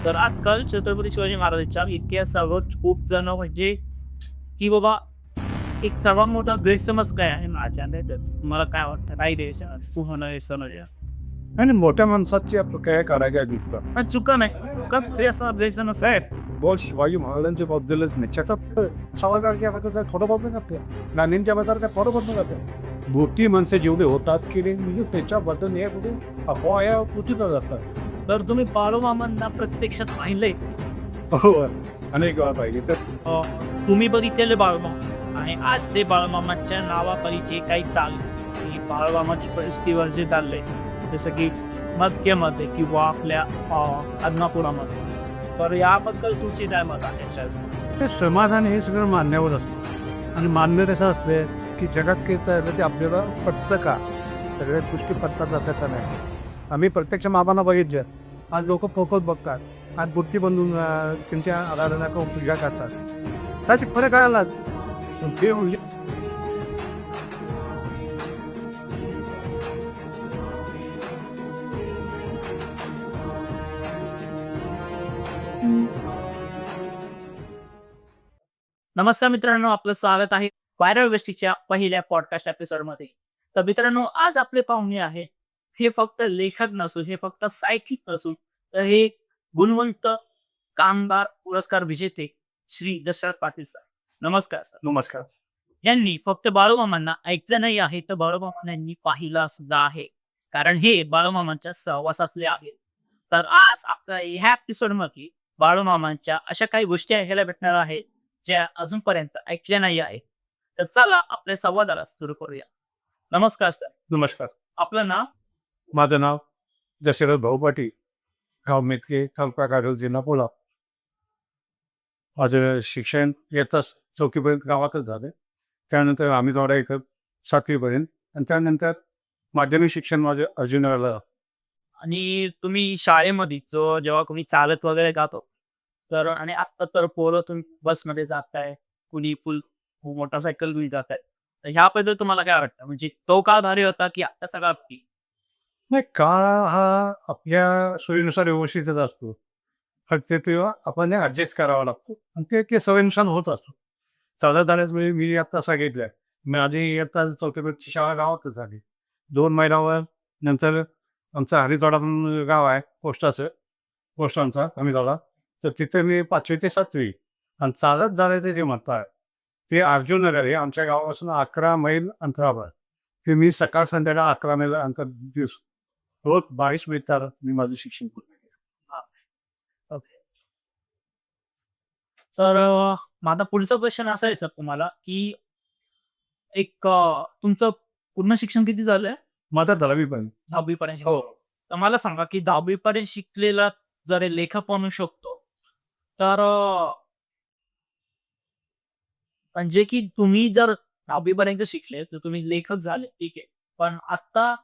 तर आजकाल छत्रपती शिवाजी महाराजांच्या इतिहासावर खूप जण म्हणजे की बाबा एक सर्वात मोठा गैरसमज काय आहे माझ्या अंदाजात तुम्हाला काय वाटतं काय द्यायचं तू होणार समज आणि मोठ्या माणसाची काय करायच्या दिसतात. पण चुका नाही का ते असा गैरसमज आहे. बोल शिवाजी महाराजांच्या बद्दलच नाही त्याचा सवालाच्या बद्दल थोडं बघून जाते नानींच्या बद्दल काय थोडं बघून जाते. मोठी माणसं जेवढे होतात की नाही म्हणजे त्याच्याबद्दल हे कुठे अफवा या कुठेच जातात. तर तुम्ही बाळूमामांना प्रत्यक्षात पाहिलंय हो अनेक वेळा पाहिजे तर तुम्ही बघितलेले बाळूमामा आणि आजचे बाळूमामांच्या नावाखाली जे काही चालू बाळूमामाची परिस्थितीवर जे चाललंय जसं की मध्यमध्ये किंवा आपल्या आदमापुरामध्ये तर याबद्दल तुमची काय मत आहे याच्यात? ते समाधान हे सगळं मान्यवर असतं आणि मान्य कसं असते की जगात काही तर ते आपल्याला पटतं का सगळ्यात गोष्टी पटतात असं तर नाही. आम्ही प्रत्यक्ष मामांना बघितलं आज लोक फोकस बघतात आज बुद्धी बनवून त्यांच्या आधाराला पूजा करतात साहजिक फरक आलाच पण ते म्हणजे नमस्कार मित्रांनो, आपलं स्वागत आहे व्हायरल गोष्टीच्या पहिल्या पॉडकास्ट एपिसोडमध्ये. तर मित्रांनो, आज आपले पाहुणे आहे हे फक्त लेखक नसून हे फक्त साहित्यिक नसून तर हे गुणवंत कामगार पुरस्कार विजेते श्री दशरथ पाटील सर. नमस्कार सर. नमस्कार. यांनी फक्त बाळूमामांना ऐकलं नाही आहे तर बाळूमामांना यांनी पाहिलं सुद्धा आहे, कारण हे बाळूमामांच्या सहवासातले आहेत. तर आज आपल्या ह्या एपिसोडमध्ये बाळूमामांच्या अशा काही गोष्टी ऐकायला भेटणार आहेत ज्या अजूनपर्यंत ऐकल्या नाही आहे. तर चला आपल्या संवादाला सुरू करूया. नमस्कार सर. नमस्कार. आपलं नाव? माझं नाव दशरथ भाऊ पाटील, गाव मेतके, तालुका कागल, जिल्हा कोल्हापूर. माझं शिक्षण इयत्ता चौथीपर्यंत गावातच झालं. त्यानंतर आम्ही जोडा इथं 7वीपर्यंत आणि त्यानंतर माध्यमिक शिक्षण माझं अर्जुनगरला. आणि तुम्ही शाळेमध्ये जो जेव्हा तुम्ही चालत वगैरे जातो तर आणि आता तर पोरं तुम्ही बसमध्ये जाताय, कुणी फुल मोटरसायकल घेऊन जाताय. तर ह्याबद्दल तुम्हाला काय वाटतं? म्हणजे तो काळ भारी होता की आत्ताचा काळ भारी? नाही काळ हा आपल्या सोयीनुसार व्यवस्थितच असतो. फक्त तेव्हा आपण ॲडजस्ट करावा लागतो आणि ते सवयीनुसार होत असतो. चालत जाण्यास म्हणजे मी आत्ता सांगितलं माझी इयत्ता चौथीपर्यंतची शाळा गावातच झाली. 2 मैलावर नंतर आमचं हरिजवाडा म्हणून गाव आहे पोस्टांचा हरिजवाडा. तर तिथे मी 5वी ते 7वी आणि चालत जाण्याचं जे म्हणताय ते अर्जुन नगर आहे आमच्या गावापासून 11 मैल अंतरावर. ते मी सकाळ संध्याकाळ 11 मैल अंतर दिवस रोज 22 मिनिट चालत मी माझं शिक्षण पूर्ण केलं. हां, ओके. तर माझा पुढचा क्वेश्चन असा आहे सर तुम्हाला, की तुमचं पूर्ण शिक्षण किती झालंय? माझा 10वी पर्यंत. 10वी पर्यंत. हो. तर मला सांगा, की 10वी पर्यंत शिकलेला जर हे लेखक बनू शकतो, तर म्हणजे की तुम्ही जर 10वी पर्यंत शिकले, तर तुम्ही लेखक झाले, ठीक आहे. पण आता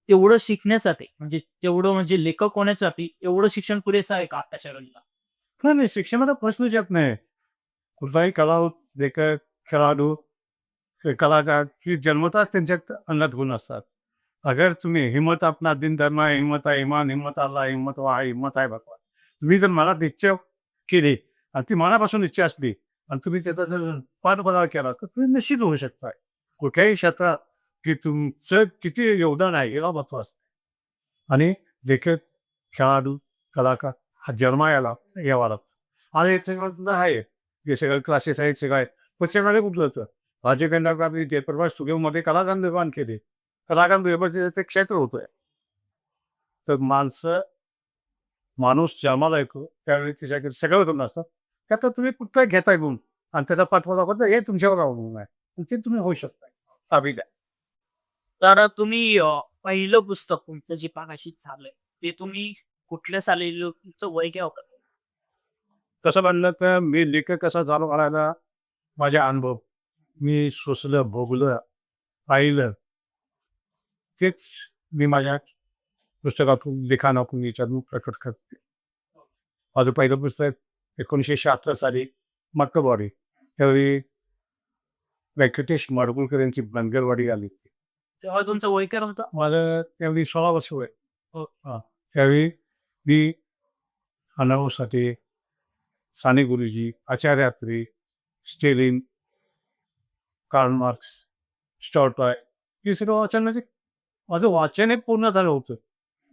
तेवढं शिकण्यासाठी म्हणजे लेखक होण्यासाठी एवढं शिक्षण पुरेसं आहे का आत्ताच्या घडीला? नाही, नाही शिक्षणाचा प्रश्नच येत नाही. कुठलाही लेखक, खेळाडू, कलाकार ही जन्मताच त्यांच्यात अंगात गुण असतात. अगर तुम्ही हिम्मत अपना दिन धर्म है, हिम्मत है ईमान, हिम्मत अल्लाह, हिम्मत वहा, हिम्मत आहे भगवान. तुम्ही जर मनात इच्छा केली आणि ती मनापासून इच्छा असली आणि तुम्ही त्याचा जर पाठपुरावा केला तर तुम्ही निश्चित होऊ शकता. कुठल्याही क्षेत्रात की तुमचं किती योगदान आहे याला महत्त्व असतं. आणि लेखक, खेळाडू, कलाकार हा जन्माला यावा लागतो. आणि हे सगळं सुद्धा आहे. हे सगळे क्लासेस आहेत सगळं आहे. पण सगळ्याला कुठलं होतं? अजय खंडागरांनी जयप्रकाश स्टुडिओमध्ये कलाकार निर्माण केले. कलाकार निर्माण ते क्षेत्र होतं. तर माणूस जन्माला येतो त्यावेळी त्याच्याकडे सगळं करून असतं. त्यात तुम्ही कुठलं घेताय गुण आणि त्याचा पाठपुरावा करता हे तुमच्यावर अवलंबून आहे. आणि ते तुम्ही होऊ शकता. अभिनय. तर तुम्ही पहिलं पुस्तक तुमचं जे प्रकाशित झालंय, ते तुम्ही कुठल्या साली लिहिलं? तुमचं वय काय होतं? तसं म्हणलं तर मी लेखक कसा झालो म्हणायला माझे अनुभव. मी सोसलं, भोगलं, पाहिलं. तेच मी माझ्या पुस्तकातून, लिखाणातून याच्यातून प्रकट करते. माझं पहिलं पुस्तक 1976 साली मक्कलवाडी. त्यावेळी व्यंकटेश माडगुळकर यांची बनगरवाडी आली होती. तेव्हा तुमचं वय काय होतं? मला त्यावेळी 16 वर्ष वय. हो. हां. त्यावेळी मी अनाऊ साठे, Sane Guruji, Acharya Atre, Stalin, Karl Marx, स्टॉर्टॉय हे सगळं वाचन म्हणजे माझं वाचन हे पूर्ण झालं होतं.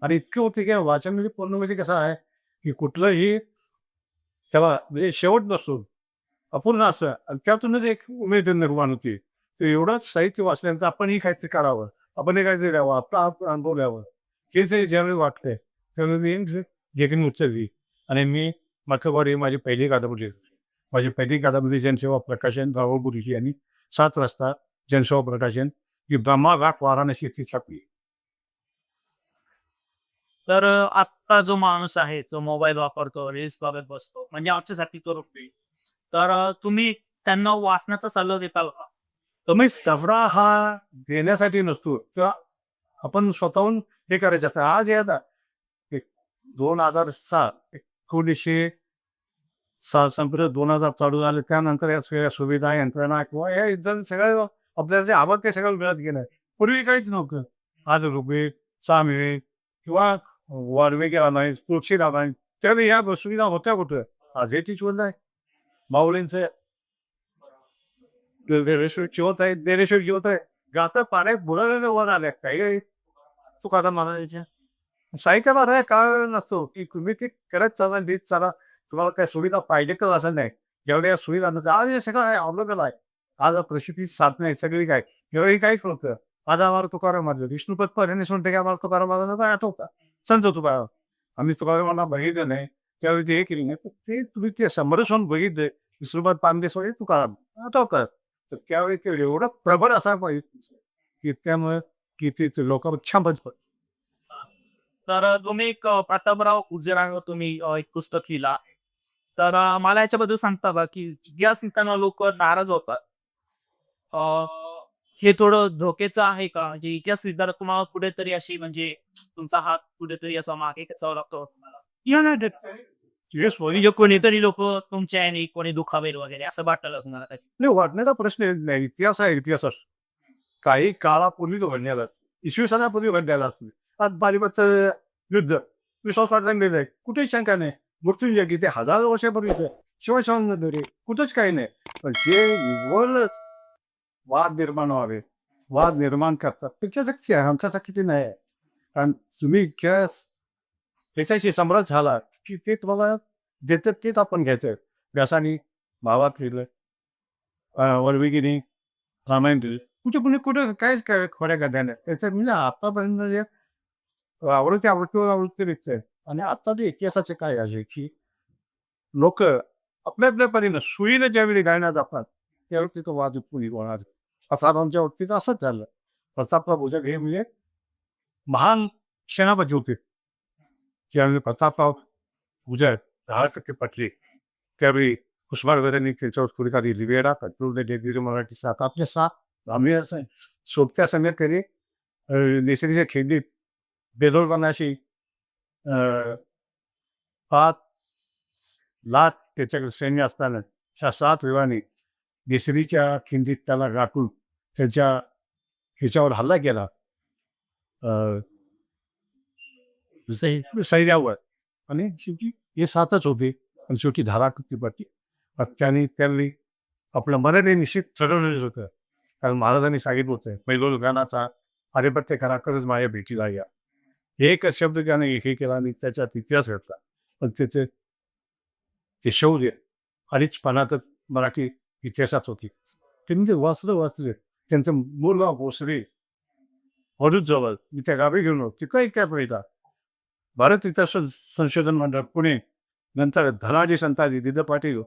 आणि इतकं होतं की वाचन म्हणजे पूर्ण म्हणजे कसं आहे, की कुठलंही त्याला म्हणजे शेवट नसतो. अपूर्ण असं आणि त्यातूनच एक उमेद निर्माण होते. तर एवढंच साहित्य वाचल्यानंतर आपणही काहीतरी करावं, आपणही काहीतरी द्यावं, आपला अनुभव द्यावं. हे जे ज्यावेळी वाटतंय, त्यावेळी मी लेखन उचलली आणि मी माथेवाडी ही माझी पहिली कादंबरी होती. माझी पहिली कादंबरी जनसेवा प्रकाशन राहुल गुरुजी यांनी 7 वाजता जनसेवा प्रकाशन ही ब्रह्माघाट वाराणसी येथे छापली. तर आत्ता जो माणूस आहे, जो मोबाईल वापरतो, रील्स बघत बसतो, म्हणजे आमच्यासाठी तरुण पिढी. तर तुम्ही त्यांना वाचण्याचा सल्ला देताल का? तुम्ही सफरा हा देण्यासाठी नसतो, तर आपण स्वतःहून हे करायचं असतं. आज हे आता एक 2006 1900 संपलं 2000 चालू झालं. त्यानंतर या सगळ्या सुविधा, यंत्रणा किंवा हे इतर सगळं आपल्याला जे आवडते सगळं मिळत गेलं. पूर्वी काहीच नव्हतं. आज ऋग्वेद, सामवेद किंवा वाल्मिकी रामायण, तुळशी रामायण त्यावेळी ह्या सुविधा होत्या कुठं? आज हे तीच आहे. माऊलींचं ज्ञानेश्वर जिवंत आहे, ज्ञानेश्वर जिवंत आहे. गातं पाण्यात बुडालेलं वर आल्या. काही तुकाराम महाराजांच्या. साहित्याला आता काळ नसतो, की तुम्ही ते करत चाला, लिहीत चाला. तुम्हाला त्या सुविधा पाहिजे का असं नाही. जेवढ्या सुविधा नसतात. आज हे सगळं आहे अवेलेबल आहे. आज प्रसिद्धी साधनं आहेत सगळी काय. त्यावेळी काहीच नव्हतं. आज आम्हाला तुकाराम महाराज विष्णुपद ज्ञानेश्वर की आम्हाला तुकाराम महाराजांचा आठवतात. संत तुकाराम. आम्ही तुकारामांना बघितलं नाही. त्यावेळी ते हे केलं नाही. पण ते तुम्ही ते समरसहून बघितले. विष्णुपद पानदेशवर तुकाराम आठवतात. तर त्यावेळी ते एवढं प्रबळ असायला पाहिजे, की त्यामुळे की ते लोकांवर छान तर तुम्ही एक प्रतापराव गुजरांवर तुम्ही एक पुस्तक लिहिला. तर मला याच्याबद्दल सांगता का, की इतिहास लिहिताना लोकं नाराज होतात. अ, हे थोडं धोक्याचं आहे का? म्हणजे इतिहास लिहिताना तुम्हाला कुठेतरी अशी म्हणजे तुमचा हात कुठेतरी असा मागे खेचावा लागतो तुम्हाला? या नाही देत. येस म्हणजे कोणीतरी लोकं तुमच्या ह्याने कोणी दुखावेल वगैरे असं वाटलं का तुम्हाला कधी? नाही वाटण्याचा प्रश्न येत नाही. इतिहास आहे इतिहास असतो. काही काळापूर्वीच घडलेला असतो. इसवी सणापूर्वी घडलेला असतो. आज पानिपतचं युद्ध विश्वासार्हता आहे. कुठेच शंका नाही. मृत्युंजय किती हजारो वर्षापूर्वीचं शिवशांतरी कुठंच काही नाही. पण जे निव्वळच वाद निर्माण व्हावे, वाद निर्माण करतात त्याच्यासाठी आहे. आमच्यासाठी ते नाही आहे. कारण तुम्ही इतिहास त्याच्याशी समरस झाला, की ते तुम्हाला देतात तेच आपण घ्यायचं. व्यासानी भावात लिहिलं, वाल्मिकीनी रामायण लिहिलं. कुठे कुणी कुठे काहीच खोड्या गद्या नाही. त्याचं म्हणजे आतापर्यंत जे आवृत्तीवर आवृत्ती निघतंय आणि आता ते इतिहासाचे काय आहे, की लोकं आपल्या आपल्या परीनं सुईनं ज्यावेळी गायला जातात, त्यावेळी तिथं वाद पुढे होणार. आमच्या बाबतीत असंच झालं. प्रतापराव भोजक हे म्हणजे महान सेनापती होते. ज्यावेळी प्रतापराव गुजर 10% पटली. त्यावेळी उस्मानाबादांनी त्याच्यावर थोडीफार रिवेरा, कंट्रोल डेबिर मराठी साथ आपल्या साथ आम्ही असं सोबत्या संघात त्यांनी निसर्गाच्या खिंडीत बेजोडपणाशी 5 लाख त्याच्याकडे सैन्य असताना त्या 7 वेळाने निसरीच्या खिंडीत त्याला गाठून त्याच्या ह्याच्यावर हल्ला केला. अ, सैन्यावर आणि शेवटी हे 7च होते आणि शेवटी धाराकृती पडली. त्याने त्यावेळी आपलं मरण हे निश्चित ठरवलेलंच होतं. कारण महाराजांनी सांगितलं होतं, "पैलवानाचा आधिपत्य करा, तरच माझ्या भेटीला या." एकच शब्द त्याने हे केला आणि त्याच्यात इतिहास घडला. पण त्याचे ते शौर्य अडीचपणा तर मराठी इतिहासात होती. ते म्हणजे वाचलं. त्यांचं मूळ गाव भोसरी, जवळ. मी त्या गावी गेलो. तिथं एक कॅम्प होता. भारत इतिहास संशोधन मंडळ पुणे, नंतर धनाजी संताजी, दिद पाटील,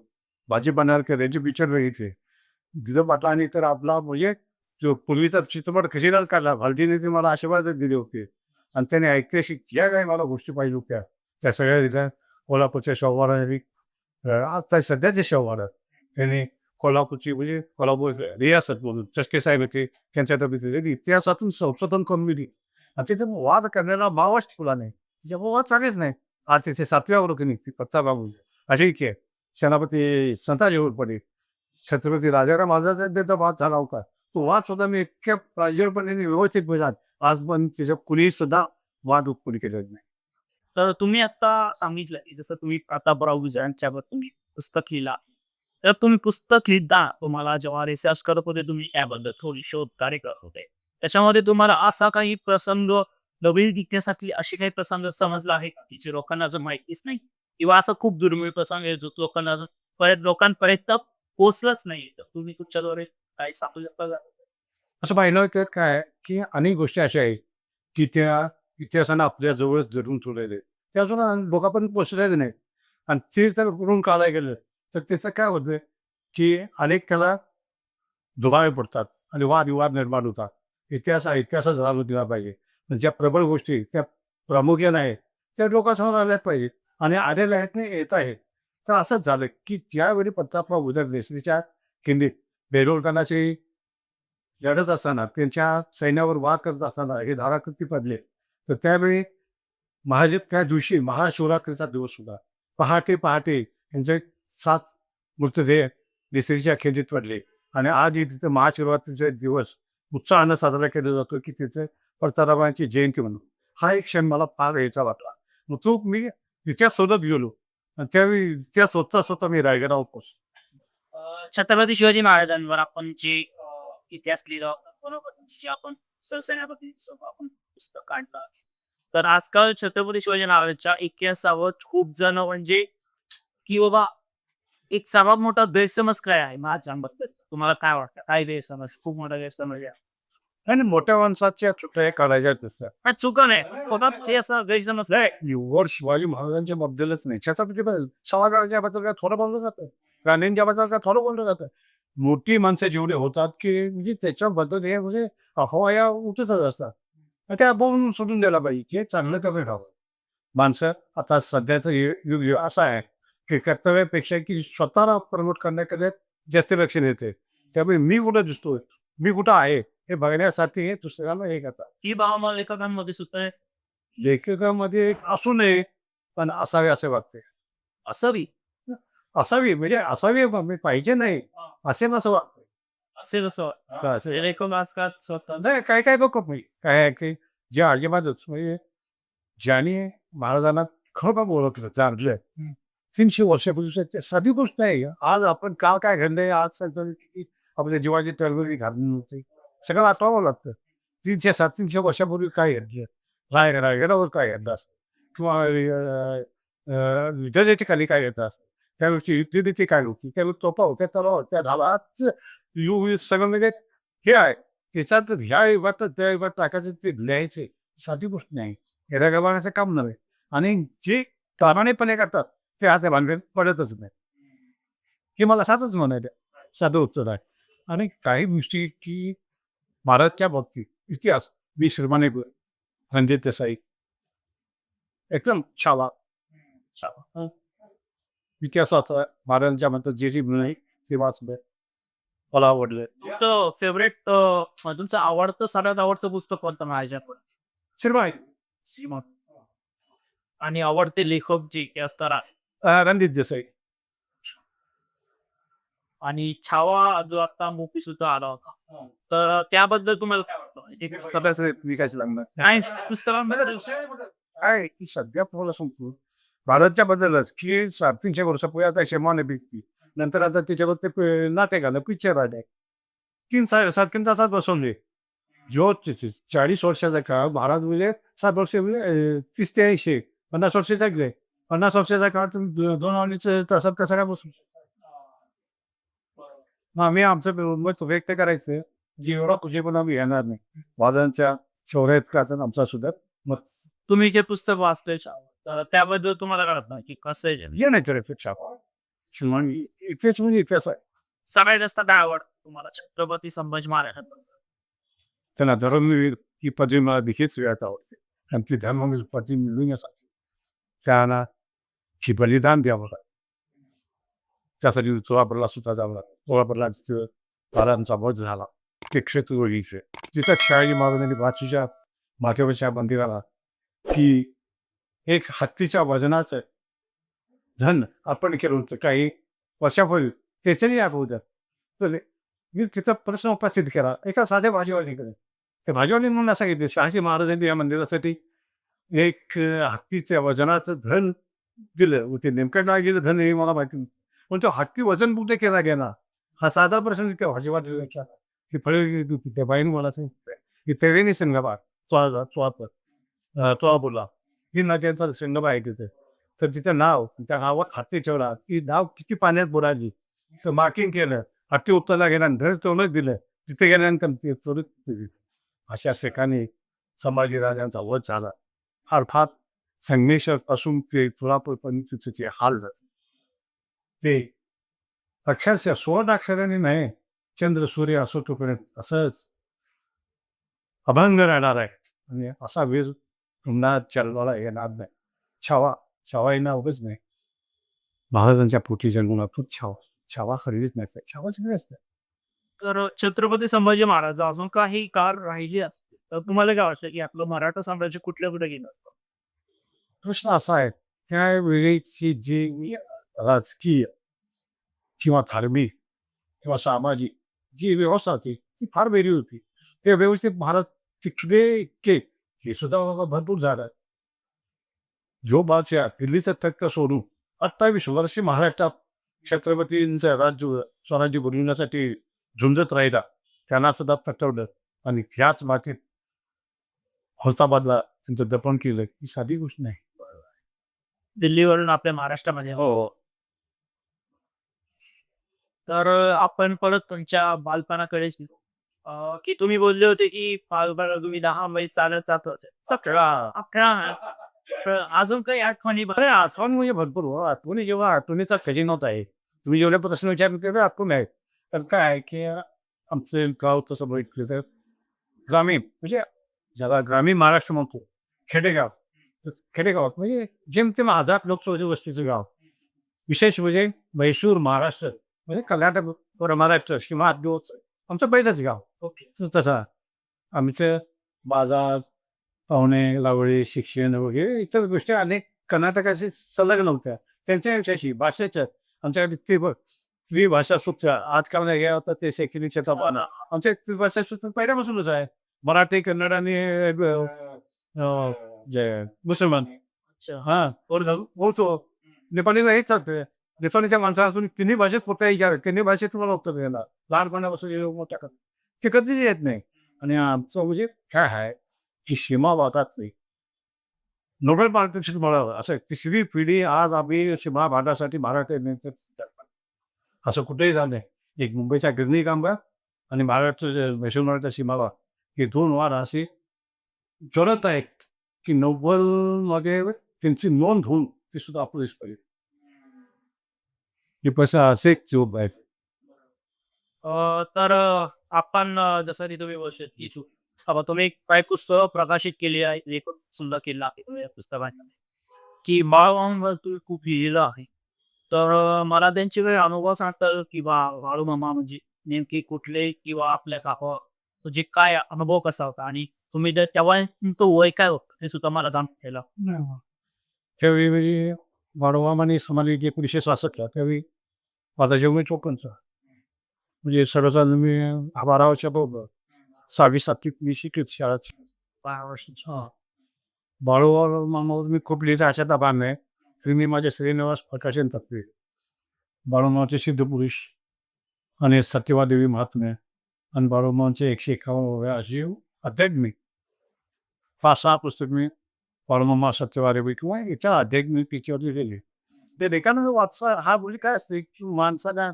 बाजी पन्हाळकर यांचे पिक्चर बघितले. दिद पाटलांनी तर आपला म्हणजे जो पूर्वीचा चित्रपट खजिनाच काढला. भारतीने ते मला आशीर्वाद दिले होते आणि त्याने ऐतिहासिक ज्या काही मला गोष्टी पाहिजे होत्या, त्या सगळ्या तिथं कोल्हापूरच्या शाहू आता सध्याचे शाहू महाराज त्यांनी कोल्हापूरची म्हणजे कोल्हापूर रियासत म्हणून चषके साहेब होते. त्यांच्या तब्येतीत इतिहासातून संशोधन करून दिली आणि तिथे वाद करण्याला भावच तुला नाही. त्याच्यामुळे वाद चालेच नाही. आज तिथे 7व्या वर्ग निघते पत्ता बाबू असे इथे आहे. सेनापती संताजी घोरपडे, छत्रपती राजाराम महाराजांचा त्यांचा वाद झाला होता. तो वाद सुद्धा मी इतक्या प्रांजळपणे व्यवस्थित बोलला. आज पण त्याच्या कुणीही सुद्धा वाद उत्पन्न केलेला नाही. तर तुम्ही आता सांगितलं की जसं तुम्ही प्रतापराव यांच्यावर तुम्ही पुस्तक लिहिला. तर तुम्ही पुस्तक लिहिता तुम्हाला जेव्हा रिसर्च करत होते तुम्ही याबद्दल थोडी शोधकार्य करत होते. त्याच्यामध्ये तुम्हाला असा काही प्रसंग नवीन इतिहासातली अशी काही प्रसंग समजला आहे का, की जे लोकांना अजून माहितीच नाही? किंवा असा खूप दुर्मिळ प्रसंग आहे जो लोकांना अजून लोकांपर्यंत पोहोचलाच नाही. तर तुम्ही तुमच्याद्वारे काही सांगू शकता का? असं पाहिलं तर काय आहे, की अनेक गोष्टी अशा आहेत, की त्या इतिहासानं आपल्या जवळच धरून ठेवलेले आहेत. ते अजून लोकांपर्यंत पोहोचलेले नाही. आणि ते जर करून काढायला गेलं, तर त्याचं काय होतं, की अनेक त्याला दुरावे पडतात आणि वादविवाद निर्माण होतात. इतिहासच राहू दिला पाहिजे. ज्या प्रबळ गोष्टी त्या प्रामुख्याने आहेत, त्या लोकांसमोर आल्याच पाहिजेत आणि आलेल्या आहेत आणि येत आहेत. तर असंच झालं, की ज्यावेळी प्रतापराव उदयदेसरीच्या किल्लीत बेरोडकरांची लढत असताना, त्यांच्या सैन्यावर वार करत असताना हे धाराकृती पडले. तर त्यावेळी त्या दिवशी महाशिवरात्रीचा दिवस होता. पहाटे यांचे 7 मृतदेह निसर्गीच्या खिंडीत पडले आणि आजही तिथे महाशिवरात्रीचा दिवस उत्साहानं साजरा केला जातो, की तिथे परतारामांची जयंती म्हणून. हा एक क्षण मला फार यायचा वाटला. मग तो मी तिच्या शोधत गेलो आणि त्यावेळी त्या स्वतः मी रायगडावर पोहोचलो. छत्रपती शिवाजी महाराजांवर आपण जे इतिहास लिहिला होता बरोबर जे आपण सरसेनापतींसोबत आपण पुस्तक काढलं आहे. तर आजकाल छत्रपती शिवाजी महाराजांच्या इतिहासावर खूप जण म्हणजे की बाबा एक सर्वात मोठा गैरसमज काय आहे महाराजांबद्दल? तुम्हाला काय वाटतं? काय गैरसमज? खूप मोठा गैरसमज आहे. आणि मोठ्या माणसाच्या चुका काढायच्या नसतात. नाही चुका नाही. कोणाचे असा गैरसमज नाही, निव्वळ शिवाजी महाराजांच्या बद्दलच नाही. छत्रपती सभागृहाच्या बद्दल काय थोडं बोललं जातं. गांधींच्या बद्दल काय थोडं बोललं जातं. मोठी माणसं जेवढे होतात, की म्हणजे त्याच्याबद्दल हे म्हणजे अफवा या उठतच असतात. तर त्या आपण सोडून द्यायला पाहिजे, की चांगलं कमी राहावं. माणसं आता सध्याचं युग युग असं आहे, की कर्तव्यापेक्षा की स्वतःला प्रमोट करण्याकडे जास्त लक्ष देते. त्यामुळे मी कुठं दिसतोय, मी कुठं आहे, हे बघण्यासाठी हे दुसऱ्याला हे करतात. ही भावना लेखकांमध्ये सुद्धा आहे. लेखकामध्ये असू नये, पण असावे असे वाटते. असावी. असावी म्हणजे असावी पाहिजे नाही, असेल असं वाटतं. असेल असं वाटतं. असं लेखक आजकाल स्वतः नाही काही लोक नाही. काय आहे की जे अजिबातच म्हणजे ज्याने महाराजांना खरं ओळखलं, जाणलं. 300 वर्षापूर्वीचं ते साधी गोष्ट आहे. आज आपण काय घडलंय, आज सगळं किती आपल्या जीवाची तळमळी घालून होती. सगळं आठवावं लागतं. 300-350 वर्षापूर्वी काय घडलं? रायगडावर काय घडलं असेल किंवा युद्धाच्या ठिकाणी काय घडलं असेल. त्यावेळची युद्धनीती काय होती? त्यावेळी तोफा होत्या, तलवार होत्या, ढालाच युग सगळं म्हणजे हे आहे. त्याच्यात ह्या युगात त्या युगात टाकायचं ते लिहायचे साधी गोष्ट नाही. येऱ्या-गव्हाणाचं काम नव्हे आणि जे प्रामाणिकपणे करतात, ते आज त्या भानगडीत पडतच नाही. हे मला साधंच म्हणायचं आहे. साधं उत्तर आहे. आणि काही गोष्टी की महाराजच्या बाबतीत इतिहास मी श्रीमाने रणजित देसाई एकदम छावा. छावा. इतिहासाचा महाराजांच्या म्हणतात जे नाही ते वाचलं. मला आवडलं. तुमचं फेव्हरेट तुमचं आवडतं सगळ्यात आवडतं पुस्तक कोणतं महाराजांवर? श्रीमान श्रीमंत. आणि आवडते लेखक जे की असतात रणजित देसाई. आणि छावा जो आता मूव्ही सुद्धा आला होता. तर त्याबद्दल तुम्हाला काय वाटतं? म्हणजे सगळ्याच विकायचं लागणार. सायन्स पुस्तकांबद्दल काय की सध्या तुम्हाला सांगतो भारतच्या बद्दलच की 300 वर्षापूर्वी आता शमाने बिकती. नंतर आता त्याच्यावर ते नाटक आलं, पिक्चर आले. 3-3.5 तासात बसवले. जो 40 वर्षाचा काळ महाराज म्हणजे 7 वर्ष म्हणजे 30 ते 80 50 वर्ष जगले. 50 वर्षाचा काळ तुम्ही 2 अडीच तासात कसा काय बसू? मग आम्ही आमचं मत व्यक्त करायचं, की एवढा खुशीपणा आम्ही येणार नाही. वादांच्या शौर्यातकाचा आमचा सुद्धा मत तुम्ही जे पुस्तक वाचलंय छावा, तर त्याबद्दल तुम्हाला काय वाटतं की कसं आहे? ये नाही तर इफेक्ट इतिहास म्हणजे इतिहास आहे. सगळ्यात जास्त काय आवडतं तुम्हाला छत्रपती संभाजी महाराजांबद्दल? त्यांना धर्मवीर ही पदवी मला देखील वेळात आवडते. आणि ती धर्मवीर पदवी मिळवण्यासाठी त्यांना ही बलिदान द्यावं लागतं. त्यासाठी सोलापूरला सुद्धा जावं लागतं. सोलापूरला तिथं महाराजांचा वध झाला. ते क्षेत्र बघितलं. तिथं शिवाजी महाराजांनी बाजूच्या माथेवरच्या मंदिराला की एक हत्तीच्या वजनाचं धन अर्पण केलं होतं काही वर्षापूर्वी. त्याच्याही अगोदर तर मी तिथं प्रश्न उपस्थित केला एका साध्या भाजीवालीकडे. त्या भाजीवालीने मला सांगितले शहाजी महाराजांनी या मंदिरासाठी एक हत्तीच्या वजनाचं धन दिलं. ते नेमकं काय गेलं धन हे मला माहिती नाही. पण तो हत्ती वजन कुठे केला गेला? हा साधा प्रश्न इतक्या अजिबात विचारला. ती फळे त्या बाईने मला सांगितलं, की त्रिवेणी संगमा चोळापूरला ही नद्यांचा संगम आहे तिथे. तर तिचं नाव त्या गावात हत्ती ठेवला. ती नाव किती पाण्यात बुडाली. तर मार्किंग केलं. हत्ती उत्तरला गेला आणि धड तोडूनच दिलं. तिथे गेल्यानंतर ते चोरीत दिली. अशा ठिकाणी संभाजी राजांचा वध झाला. अर्थात संगमेश्वरपासून ते सोलापूरपर्यंत तिचे हाल झाले. ते अक्षरशः सुवर्णाक्षराने नाही, चंद्र सूर्य असो तोपर्यंत असंच अभंग राहणार आहे. आणि असा वीर पुन्हा जन्माला येणार नाही. छावा छावा येणं उगाच नाही. महाराजांच्या पोटी जन्मून छावा छावा खरीच नाही. छावा सगळेच नाही. तर छत्रपती संभाजी महाराज अजून काही काळ राहिले असते तर तुम्हाला काय वाटतं की आपलं मराठा साम्राज्य कुठल्या कुठे गेलं असतं? प्रश्न असा आहे, त्यावेळेची जी राजकीय किंवा धार्मिक किंवा सामाजिक जी व्यवस्था होती ती फार वेगळी होती. त्या व्यवस्थेत महाराज तिथले के हे सुद्धा बाबा भरपूर झालं. जो बादशाह दिल्लीचा तख्त सोडून 28 वर्ष महाराष्ट्रात छत्रपतींचं राज्य स्वराज्य बनविण्यासाठी झुंजत राहिला. त्यांना सुद्धा फटवलं आणि त्याच मातीत औरंगाबादला त्यांचं दफन केलं. ही साधी गोष्ट नाही. दिल्लीवरून आपल्या महाराष्ट्रामध्ये हो. तर आपण परत तुमच्या बालपणाकडेच येऊ. की तुम्ही बोलले होते की बालपणात तुम्ही 10 मैल चालत जात होते. 11 तर अजून काही आठवणी अरे आठवण म्हणजे भरपूर हो. आठवणी जेव्हा आठवणीचा खजिनाच आहे. तुम्ही जेवढे प्रश्न विचारले तेवढे आठवण आहे. तर काय आहे, की आमचं गाव तसं बघितलं तर ग्रामीण म्हणजे ज्याला ग्रामीण महाराष्ट्र म्हणतो, खेडेगाव. तर खेडेगावात म्हणजे जेमतेम 1000 लोकसंख्या वस्तीचं गाव. विशेष म्हणजे म्हैसूर महाराष्ट्र म्हणजे कर्नाटक वर महाराष्ट्र सीमा हद्दीवरचं आमचं पहिलंच गाव. ओके. तसा आमचं बाजार, पाहुणे, लावळे, शिक्षण वगैरे इतर गोष्टी अनेक कर्नाटकाशी संलग्न होत्या. त्यांच्या विषयाशी भाषेच्या आमच्याकडे ते बघ त्रिभाषा सूत्र आजकाल हे होतं ते शैक्षणिक जमाना. आमच्या त्रिभाषा सूत्र पहिल्यापासूनच आहे. मराठी, कन्नड आणि जे मुसलमान. अच्छा. हां, बोलतो. नेपाळीला हेच चालतं. नेपाळीच्या माणसाला असून तिन्ही भाषेत कुठल्या विचार तिन्ही भाषेत तुम्हाला उत्तर देणार. लहानपणापासून हे मोठ्या करतात. ते कधीच येत नाही. आणि आमचं म्हणजे काय आहे, की सीमा भागातली नोबेल पारितोषिक मिळावं असं तिसरी पिढी आज आम्ही सीमा भागासाठी मराठी नेते असं कुठेही झालं नाही. एक मुंबईच्या गिरणी कामगार आणि महाराष्ट्र मैसूर सीमा भाग हे 2 वार असे ज्वलंत आहेत, की नव्वलमध्ये त्यांची नोंद होऊन ती सुद्धा अपुरीच पडली. हे कसं असे एक चूक आहे. तर आपण जसं की तुम्ही बोललात की आता तुम्ही काही पुस्तकं प्रकाशित केली आहेत. लेखन सुद्धा केलं आहे तुम्ही या पुस्तकांमध्ये. की बाळूमामाबद्दल तुम्ही खूप लिहिलं आहे. तर मला त्यांचे काही अनुभव सांगताल किंवा बाळूमामा म्हणजे नेमके कुठले किंवा आपल्या गावावर म्हणजे काय अनुभव कसा होता आणि तुम्ही तेव्हा तुमचं वय काय होतं हे सुद्धा मला जाणून घ्यायला. त्यावेळी म्हणजे वाढवामाने समाधी 1966 त्यावेळी माझा जन्म 54 म्हणजे सर्वसाधारण मी 12 वर्षाबरोबर 6वी-7वीत मी शिकत शाळेत. 12 वर्षाचं. बाळूमामा मामावर मी खूप लिहिलं अशा दबाण नाही. तर मी माझे श्रीनिवास प्रकाशन तत्वे, बाळूमामाचे सिद्धपुरुष आणि सत्यवादेवी महात्म्य आणि बाळूमामाचे 151 अशी आध्यात्मिक 5-6 पुस्तक मी बाळूमामा सत्यवादेवी किंवा याच्या आध्यात्मिक पिक्चर लिहिलेले. ते लेखानं वाचता हा म्हणजे काय असते, की माणसाला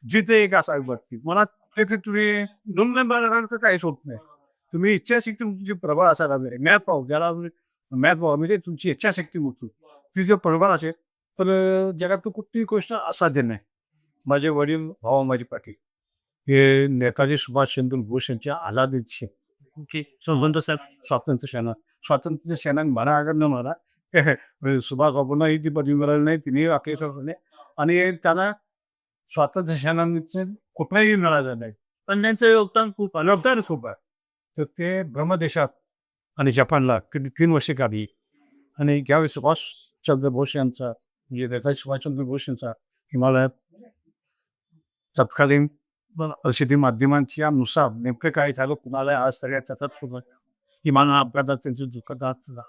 जिथे एक असावी वाटते. मला तिथे तुम्ही 2 तर काहीच होत नाही. तुम्ही इच्छाशक्ती तुमची प्रबळ असायला पाहिजे. मॅथ पॉवर ज्याला मॅथ पॉवर म्हणजे तुमची इच्छाशक्ती मोठी. ती जर प्रबळ असेल तर जगात कुठलीही गोष्ट असाध्य नाही. माझे वडील भाऊ पाटील हे नेताजी सुभाषचंद्र बोस यांच्या आलादीचे तुमची संबंध साहेब. स्वातंत्र्य सेनानी म्हणा अगर न म्हणा सुभाष बाबूंनाही ती पदवी मिळाली नाही. तिने अखेर आणि त्यांना स्वातंत्र्य सेनानीचे कुठलाही मिळालं नाही. पण त्यांचं योगदान खूप आहे. योगदान खूप आहे. तर ते ब्रह्मदेशात आणि जपानला कधी 3 वर्षे काढली आणि ज्यावेळी सुभाषचंद्र बोस यांचा म्हणजे नेताजी सुभाषचंद्र बोस यांचा हिमालयात तत्कालीन प्रसिद्धी माध्यमांच्या नुसार नेमकं काय झालं कुणाला आज सगळ्या त्याच्यात विमान अपघातात त्यांचे दुःखदात झालं.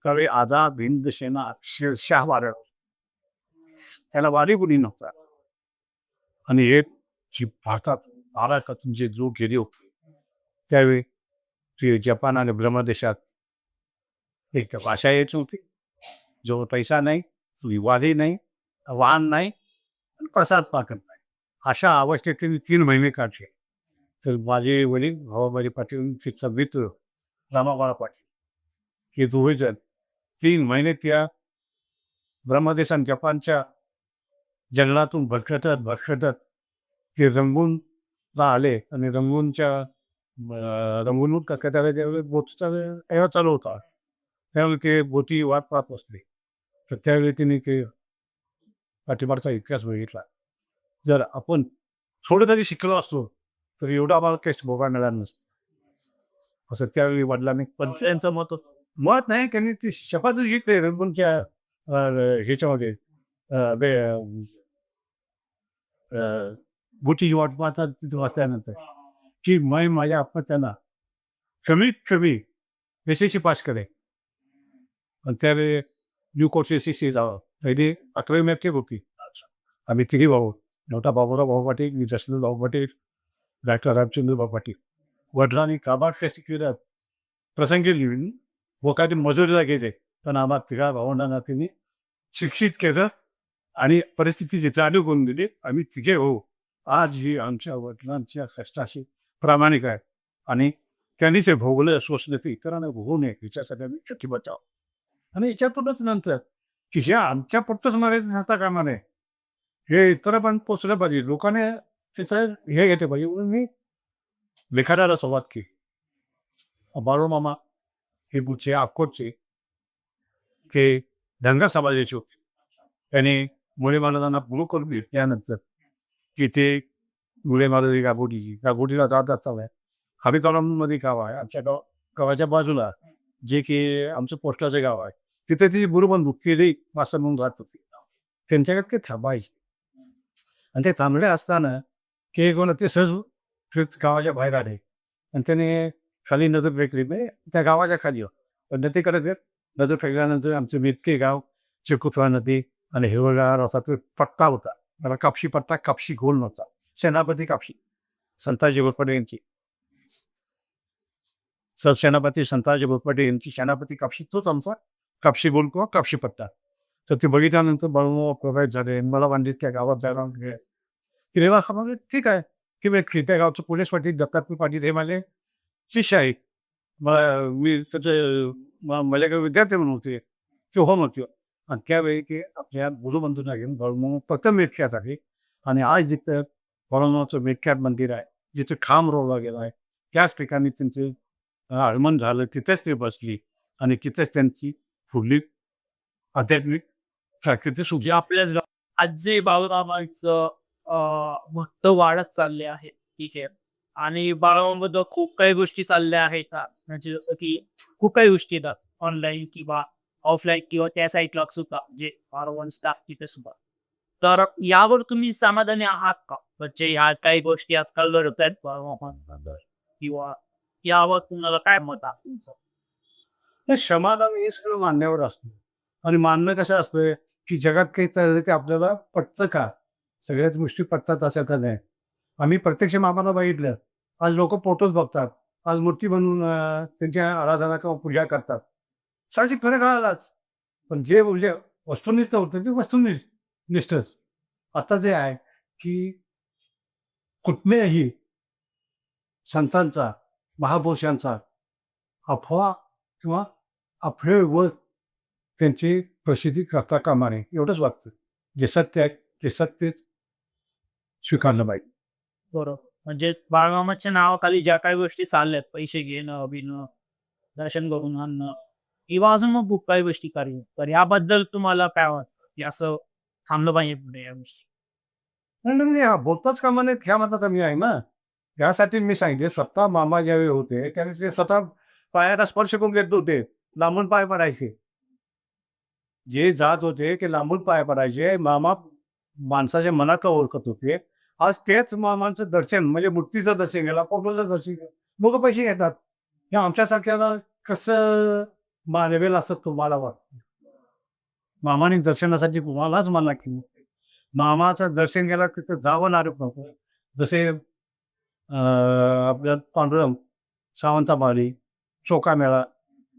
त्यावेळी आझाद हिंद सेना शेरशाह वादळ त्याला वारी कुणी नव्हता. आणि हे जी भारतातून जे लोक गेले होते त्यावेळी ते जपान आणि ब्रह्मदेशात एक तर भाषा यायची होती, जो पैसा नाही, विवादही नाही, वाहन नाही आणि प्रसाद पाकत नाही. अशा अवस्थेत त्यांनी 3 महिने काढले. तर माझे वडील भावाबाजी पाटील तिचा मित्र रामाबाळा पाटील हे दोघे जण 3 महिने त्या ब्रह्मदेश आणि जपानच्या जंगलातून भटकटत भटकटत ते रंगूनला आले आणि रंगूनहून कसं काय त्यावेळी बोटचा एव्हा चालू होता. त्यावेळी ते बोटी वाट पाहत बसले. तर त्यावेळी त्यांनी ते पाठीमागचा इतिहास बघितला. जर आपण थोडं तरी शिकलो असतो तर एवढं आम्हाला कष्ट भोगायला मिळालं नसतं. असं त्यावेळी वडिलांनी पण त्यांचं मत होतं. मत नाही त्यांनी ती शपथच घेतली रंगूनच्या ह्याच्यामध्ये बोटीची वाट पाहतात तिथे वाचल्यानंतर की मैं माझ्या अपत्यांना कमीत कमी यशस्वी पास करेन. आणि त्यावेळी न्यू कोर्स यशस्वी जावं पहिली 11वी मॅट्रिक होती. आम्ही तिघी भाऊ, मोठा बाबूराव भाऊ पाटील, मी जसलू भाऊ पाटील, डॉक्टर रामचंद्र भाऊ पाटील. वडिलांनी काबाड कष्ट केलं. प्रसंगी लिहून बोकाटी मजुरीला गेले पण आम्हा तिघा भावंडांना त्यांनी शिक्षित केलं आणि परिस्थितीची जाणीव करून दिली. आम्ही तिघे हो आज ही आमच्या वडिलांच्या कष्टाशी प्रामाणिक आहे आणि त्यांनी ते भोगलं सोसलं ते इतरांना भोगू नये याच्यासाठी आम्ही शक्ती बचाव. आणि याच्यातूनच नंतर की जे आमच्या पुरतंच मर्यादित राहता कामा नये हे इतर पण पोचलं पाहिजे. लोकांनी त्याचं हे घेते पाहिजे म्हणून मी लेखाडाला सुरुवात केली. बाळूमामा हे पुढचे अक्कोटचे ते धनगर समाजाचे होते. त्याने मुळे महाराजांना गुरु करून दिले. त्यानंतर तिथे मुळे महाराज गाभोटीला जात असताना हरितवारामध्ये गाव आहे आमच्या गावाच्या बाजूला जे की आमचं पोस्टाचं गाव आहे तिथे ती गुरुबंधू केली मास्तर म्हणून राहत होती. त्यांच्याकडे ते थांबायचे आणि ते थांबले असताना की कोण ते सहज गावाच्या बाहेर आले आणि त्याने खाली नजर फेकली म्हणजे त्या गावाच्या खाली पण ते करत येत नजर फेकल्यानंतर आमचं मेतके गाव चिकुत्रा नदी आणि हिरवगार असा तो पट्टा होता. मला कापशी पट्टा कापशी गोल नव्हता. सेनापती कापशी संताजी घोरपडे यांची सेनापती संताजी घोरपडे यांची सेनापती कापशी तोच आमचा कापशी गोल किंवा कापशी पट्टा. तर ते बघितल्यानंतर बाळूमामा प्रभावित झाले. मला वांडीत त्या गावात जायला की रेवा म्हणजे ठीक आहे की व्यक्ती त्या गावचं पोलीस पाटील दत्तात्रय पाटील हे माझे शिष्य आहे. मी त्याचे माझ्याकडे विद्यार्थी म्हणून होते ते हो म्हणतो आणि त्यावेळी ते आपल्या गुरुबंधूंना घेऊन बाळूमामा प्रथम विख्यात आहे. आणि आज जिथं बाळूमामाचं विख्यात मंदिर आहे जिथं खांब रोवला गेला आहे त्याच ठिकाणी त्यांचे आगमन झालं. तिथेच ते बसली आणि तिथेच त्यांची पुढली आध्यात्मिक कारकिर्दी सुरू. आपल्याच आज जे बाळूमामांचं भक्त वाढत चालले आहेत ठीक आहे आणि बाळूमामाबद्दल खूप काही गोष्टी चालल्या आहेत आज. म्हणजे जसं की खूप काही गोष्टी येतात ऑनलाईन किंवा ऑफलाईन किंवा त्या साईटला सुद्धा जे टाक तिथे सुद्धा. तर यावर तुम्ही समाधानी आहात का? म्हणजे ह्या काही गोष्टी आजकाल घडत आहेत बाळूमामांबद्दल किंवा यावर तुम्हाला काय मत आहे तुमचं? हे समाधान हे सगळं मानण्यावर असतं आणि मानणं कसं असतं की जगात काही चाललं ते आपल्याला पटतं का? सगळ्याच गोष्टी पटतात असं का नाही. आम्ही प्रत्यक्ष मामाला बघितलं. आज लोक फोटोज बघतात. आज मूर्ती बनवून त्यांच्या आराधना किंवा पूजा करतात. साहजिक फरक आलाच. पण जे म्हणजे वस्तुनिष्ठ होतं ते वस्तुनिष्ठच. आता जे आहे की कुठल्याही संतांचा महापुरुषांचा अफवा किंवा अफवेवर त्यांची प्रसिद्धी करता कामा नये एवढंच वाटतं. जे सत्य आहे ते सत्यच स्वीकारलं पाहिजे. बरोबर. म्हणजे बाळूमामाच्या नावाखाली ज्या काही गोष्टी चालल्यात पैसे घेणं, बिणं, दर्शन करून आणणं किंवा अजून मग खूप काही गोष्टी करणं. तर याबद्दल तुम्हाला काय वाटतं की असं थांबलं पाहिजे पुढे या गोष्टी? म्हणजे बोलताच कामा नयेत ह्या मताचा मी आहे ना. त्यासाठी मी सांगितले स्वतः मामा ज्यावेळी होते त्यावेळी ते स्वतः पायाला स्पर्श करून घेत होते. लांबून पाय पडायचे. जे जात होते ते लांबून पाय पडायचे. मामा माणसाच्या मनात ओळखत होते. आज तेच मामांचं दर्शन म्हणजे मूर्तीचं दर्शन घ्यायला, फोटोचं दर्शन घ्यायला लोक पैसे घेतात. हे आमच्यासारख्याला कसं मानवेल असं तुम्हाला वाटतं. मामाने दर्शनासाठी तुम्हालाच मला केलं. मामाचं दर्शन केलं तिथं जावं लागत नव्हतं. जसे आपल्या पांडुरंग, सावंतवाडी, चोखामेळा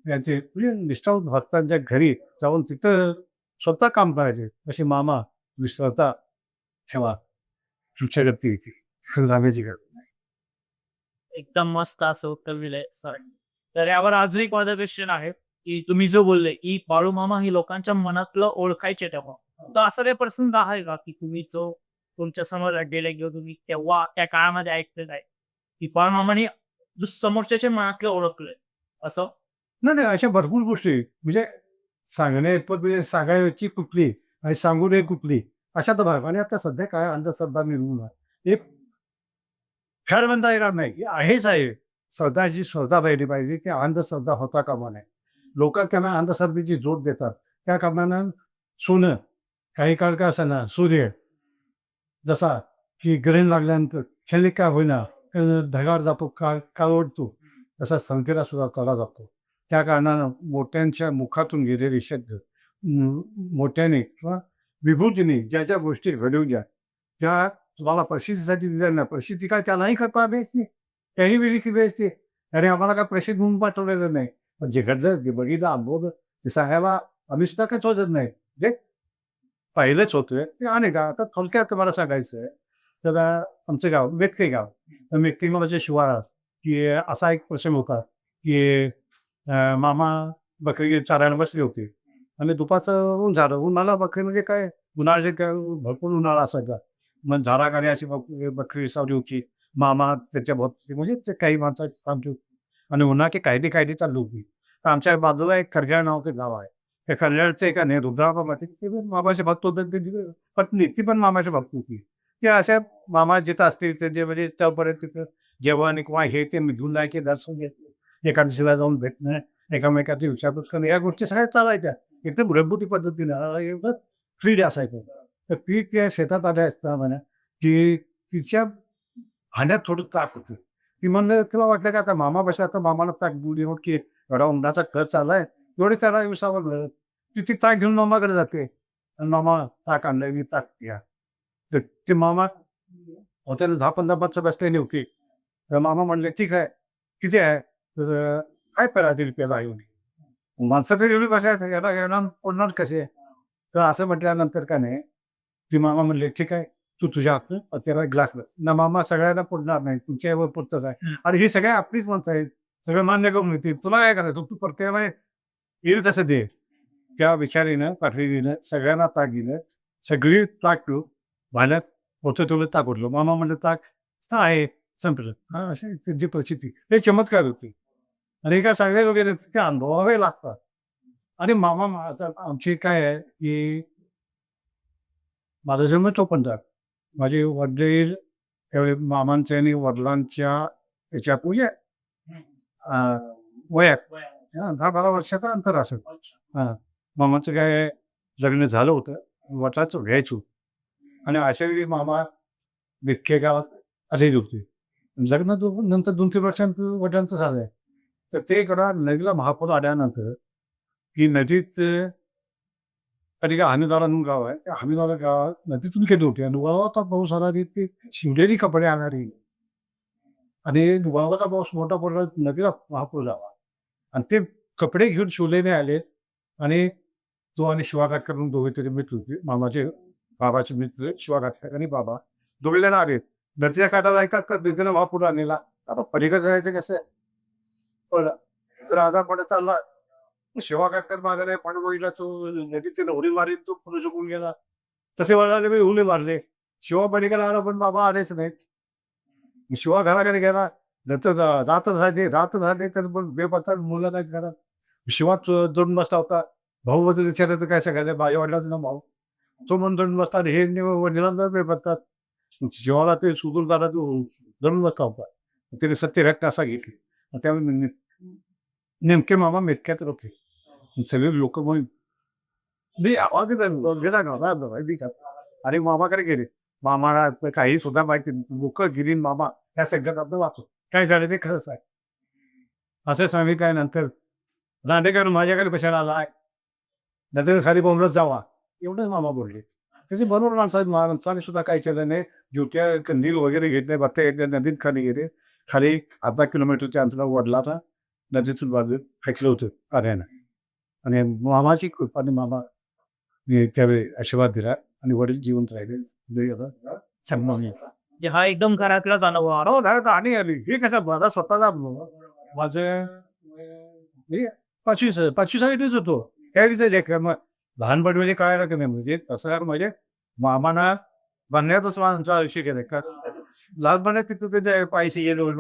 यांचे म्हणजे निष्ठावंत भक्तांच्या घरी जाऊन तिथं स्वतः काम करायचे. असे मामा विसरता ठेवा. तुमच्या व्यक्ती येते. खरं सांगायची गरज नाही. एकदम मस्त असं उत्तर दिलंय सर. तर यावर अजून एक माझा क्वेश्चन आहे, की तुम्ही जो बोलले, की बाळूमामा हे लोकांच्या मनातलं ओळखायचे तेव्हा. तर असा काही प्रसंग आहे का, की तुम्ही जो तुमच्या समोर गेले किंवा तुम्ही तेव्हा त्या काळामध्ये ऐकलेलं आहे, की बाळूमामाने जो समोरच्याच्या मनातलं ओळखलंय असं? नाही, नाही अशा भरपूर गोष्टी आहेत. म्हणजे सांगण्याइतपत म्हणजे सांगायची कुठली आणि सांगू नये कुठली अशा तर भाग आणि आता सध्या काय अंधश्रद्धा निर्मूल आहे. एक खरं म्हणता येणार नाही, की आहेच आहे. श्रद्धाची श्रद्धा राहिली पाहिजे, की अंधश्रद्धा होता कामा नये. लोकं त्यांना अंधश्रद्धेची जोड देतात. त्या कारणानं सोनं काही काळ का असेना, सूर्य जसा की ग्रहण लागल्यानंतर क्षणिक का होईना ढगाळ जातो, काळ ओढतो. तसा संख्येला सुद्धा कळा जातो. त्या कारणानं मोठ्यांच्या मुखातून गेलेले शब्द मोठ्याने किंवा विभूतीने ज्या ज्या गोष्टी घडवल्या त्या तुम्हाला प्रसिद्धीसाठी दिल्या नाही. प्रसिद्धी काय त्यालाही करता आली असती. त्याही वेळी केली असती. आणि आम्हाला काय प्रसिद्ध म्हणून पाठवलेलं नाही. पण जे घडलं, जे बघितलं, अनुभवलं ते सांगायला आम्ही सुद्धा काही शोधत नाही. जे पाहिलंच होतं ते अनेक आता थोडक्यात तुम्हाला सांगायचं आहे, तर आमचं गाव मेतके गाव. तर मेतके गावाच्या शिवारात की असा एक प्रसंग होता, की मामा बकरी चारायला बसले होते आणि दुपारचं ऊन झालं. उन्हाला बकरी म्हणजे काय उन्हाळ्याचे काय भरपूर उन्हाळा असायचा. मग झाडाखाली अशी बकरी विसावली होती. मामा त्याच्या भोवती म्हणजे ते काही माणसं थांबली होती आणि उन्हाची कायदी चालू होती. तर आमच्या बाजूला एक खरग्याळ नावाचं गाव आहे. त्या खरग्याळचं एक आहे रुद्राबा पाटील ते पण मामाचे भक्त होते. त्यांची पत्नी ती पण मामाची भक्त होती. ते अशा मामा जिथं असतील ते म्हणजे तोपर्यंत तिथं जेवण किंवा हे ते मिळून जायचे दर्शन घेतलं. एकादशीला जाऊन भेटणं, एकमेकांची विचारपूस करणं या गोष्टी सगळ्या चालायच्या. एकदम घरगुती पद्धतीनं एवढं फ्री असायचं. तर ती त्या शेतात आल्या असताना की तिच्या खाण्यात थोडं ताक होतं. ती म्हणलं तिला वाटलं की आता मामा बसला आता मामाला ताक देऊ दे की एवढा उन्हाचा खच चाललाय. एवढे त्याला विसावलं. ती ती ताक घेऊन मामाकडे जाते. आणि मामा ताक आणलंय मी ताक घ्या. तर ते मामा हॉटेल 10-15 माणसं बसलेली होती. तर मामा म्हणले, "ठीक आहे. किती आहे?" तर "काय ₹50 आहे." म्हणे. माणसं तर एवढी बसायचं याला येणार पडणार कसे? तर असं म्हटल्यानंतर का नाही, ती मामा म्हणले, "ठीक आहे, तू तुझ्या हातनं त्याला ग्लास भर." ना मामा सगळ्यांना पुरणार नाही, तुमच्या पुरतंच आहे. आणि ही सगळी आपलीच माणसं आहेत. सगळं मान्य करून घेतील. तुला काय करायचं? तू प्रत्येकाला येईल तसं दे. त्या बिचारीनं, पाठवणीनं सगळ्यांना ताक दिलं. सगळी ताक पिऊन भांड्यात होतं तेवढं ताक उरलं. मामा म्हणले, "ताक आहे." संपलं. हां, अशी त्यांची परिस्थिती. हे चमत्कार होते. आणि एका सांगायला वगैरे ते अनुभवावे लागतात. आणि मामा आता आमची काय आहे, की माझा जन्म 54. माझे वडील त्यावेळी मामांच्या आणि वडिलांच्या ह्याच्यात म्हणजे अ, वयात 10-12 वर्षाचं अंतर असेल. हां. मामाचं काय लग्न झालं होतं. वडिलांचं व्हायचं होतं. आणि अशा वेळी मामा विटके गावात असेच होते. लग्न नंतर 2-3 वर्षांपूर्वी वडिलांचं झालंय. तर ते इकडं नदीला महापूर आल्यानंतर, की नदीत कधी काय हमीद्वारा म्हणून गाव आहे. त्या हमीद्वारा गावात नदीतून गेली होती आणि वळवाचा पाऊस आला आणि ते शिवलेली कपडे आणणारी आणि वळवाचा पाऊस मोठा पडला, नदीला महापूर झाला आणि ते कपडे घेऊन शिवलेले आलेत आणि तो आणि शिवा काटकर म्हणून दोघे तरी मित्र होते. मामाचे बाबाचे मित्र शिवा काटकर आणि बाबा दोघे जण आलेत. नदीच्या काठाला ऐकतात का नदीनं महापूर आणलेला. आता पलीकडे जायचं कसं? पण जर आजार पडत चालला शिवा काटकर मागायला पण बघितला तो नदीत उडी मारीत तो पुढे झुकून गेला. तसे वडिलांनी मी उडी मारले. शिवा पलीकडे आला पण बाबा आलेच नाहीत. शिवा घराकडे गेला. नंतर रात्र झाली तर पण बेपत्ता मुलं नाहीत घरात. शिवा दडून बसला होता. भाऊ-बंधू विचारायचं काय सांगायचं माझ्या वडिलांचं नाव भाऊ. तो म्हणून दडून बसला आणि हे वडिलांना बेपत्ता. शिवाला ते सुधून दादा तो दडून बसला होता. त्याने सत्य रक्त असा घेतली. त्यावेळी नेमके मामा मेतक्यात होते. सगळे लोकं मग नाही आवाजच आहे. गेला नव्हता माहिती का? आणि मामाकडे गेले. मामाला काही सुद्धा माहिती नाही. लोकं गिरी आणि मामा या संकटातनं वाचलो. काय झालं ते खरंच आहे. असं सांगितल्यानंतर दांडेकर माझ्याकडे कशाला आलाय, नजर खाली बोंबलत जावा, एवढंच मामा बोलले. त्याचे बरोबर माणसं आहेत. माणसाने सुद्धा काय केलं नाही, ज्योत्या कंदील वगैरे घेतले, बत्त्या घेतल्या, नदीत खाली गेले. खाली अर्धा किलोमीटरच्या अंतरावर वडिलाचा नदीतून बाजू फेकलं होतं पाण्यानं. आणि मामाची कृपाने मामा त्यावेळी आशीर्वाद दिला आणि वडील जिवंत राहिले. लई आता चांगलं नाही. म्हणजे हा एकदम घरातलाच अनुभव आहे. हो, नाही आणि आली. हे कसं माझा स्वतःचा अनुभव. माझं मी 25 सालीच होतो. त्यावेळीच लेकर मग लहानपणी म्हणजे कळायला की नाही म्हणजे कसं म्हणजे मामाना बनण्यातच माझं आयुष्य गेलं. का लहानपणात तिथं ते पैसे गेलो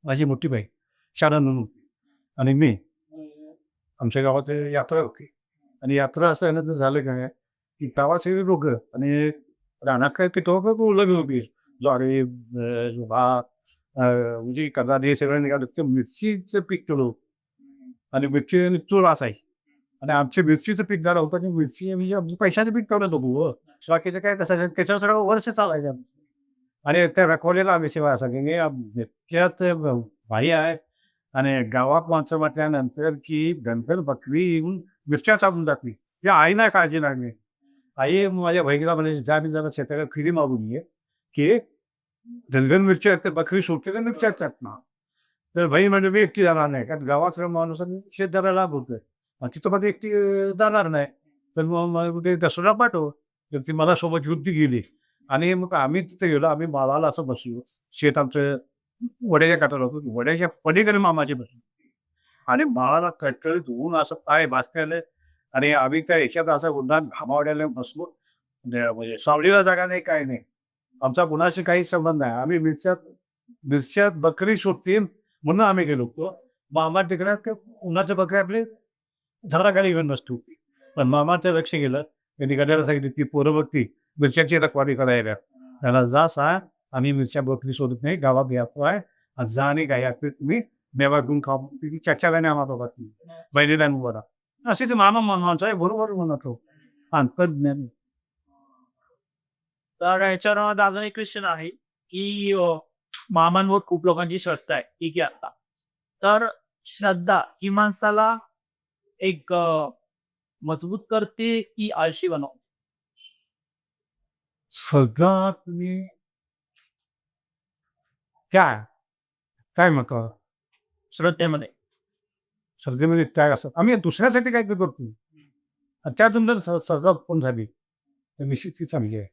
माझी मोठी बाई शाळा म्हणून होती आणि मी आमच्या गावात यात्रा होती आणि यात्रा असल्यानंतर झालं काय की गावात सगळी लोकं आणि रानात काय पिठं उलग होती. ज्वारी, भात म्हणजे कदाचित हे सगळं निघालं. ते मिरचीचं पीक केलं होतं आणि मिरची आणि तूर असायची आणि आमच्या मिरचीचं पीक झालं होतं की मिरची म्हणजे आमचं पैशाचं पीक तेवढं होतो हो. बाकीचं काय तसं त्याच्यावर सगळं वर्ष चालायचं आणि त्या रखवलेला आम्ही सेवा असायची त्यात भाई आहे आणि गावात माणसं म्हटल्यानंतर की धनगर बकरी येऊन मिरच्या चालून जाते. या आई नाही काळजी लागली. आई माझ्या बहिणीला म्हणायची जा मी जरा शेताकडे फिरी मागून ये की धनगर मिरच्या आहेत, तर बकरी सुटते तर मिरच्या टाकणार. तर बहीण म्हणजे मी एकटी जाणार नाही कारण गावातल्या माणूसांनी शेतदारा लाभ होतोय. तिथं मध्ये एकटी जाणार नाही. तर मग ते दसरा पाठव. तर ती मला सोबत घेऊन ती गेली आणि मग आम्ही तिथे गेलो. आम्ही माळाला असं बसलो. शेत आमचं वड्याच्या काठावर होतं. वड्याच्या पलीकडे मामाची बसली आणि माळाला कटकळीत ऊन असं पाय भाजतायला आणि आम्ही त्या ह्याच्यात असं उन्हात घामावड्याला बसलो. म्हणजे सावलीला जागा नाही, काय नाही. आमचा कुणाशी काहीच संबंध नाही. आम्ही मिरच्यात बकरी शोधतील म्हणून आम्ही गेलो होतो. मामा तिकडे उन्हाच्या बकरी आपली झाडाखाली घेऊन बसली होती. पण मामाचं लक्ष गेलं. त्यांनी गड्याला सांगितलं ती पोरं बघती मिरच्याची रखवाली करायला. त्याला जा सांग आम्ही मिरच्या बकरी शोधत नाही, गावात यात्रा आहे. आणि जा आणि काय यात्रेत तुम्ही मेवा घेऊन खाऊ. ती चर्चा आम्हाला बघा बहिणीला बघा. असेच मामा माणसं आहे बरोबर म्हणत हो. अंतर्ज्ञान तर याच्यावर अजून एक क्वेश्चन आहे की मामांवर खूप लोकांची श्रद्धा आहे. ठीक आहे आता. तर श्रद्धा ही माणसाला एक मजबूत करते की आळशी बनवते? सगळा तुम्ही काय काय मग श्रद्धेमध्ये. श्रद्धेमध्ये त्याग असतात. आम्ही दुसऱ्यासाठी काय करतो आणि त्यातून जर श्रद्धा उत्पन्न झाली तर निश्चित ती चांगली आहे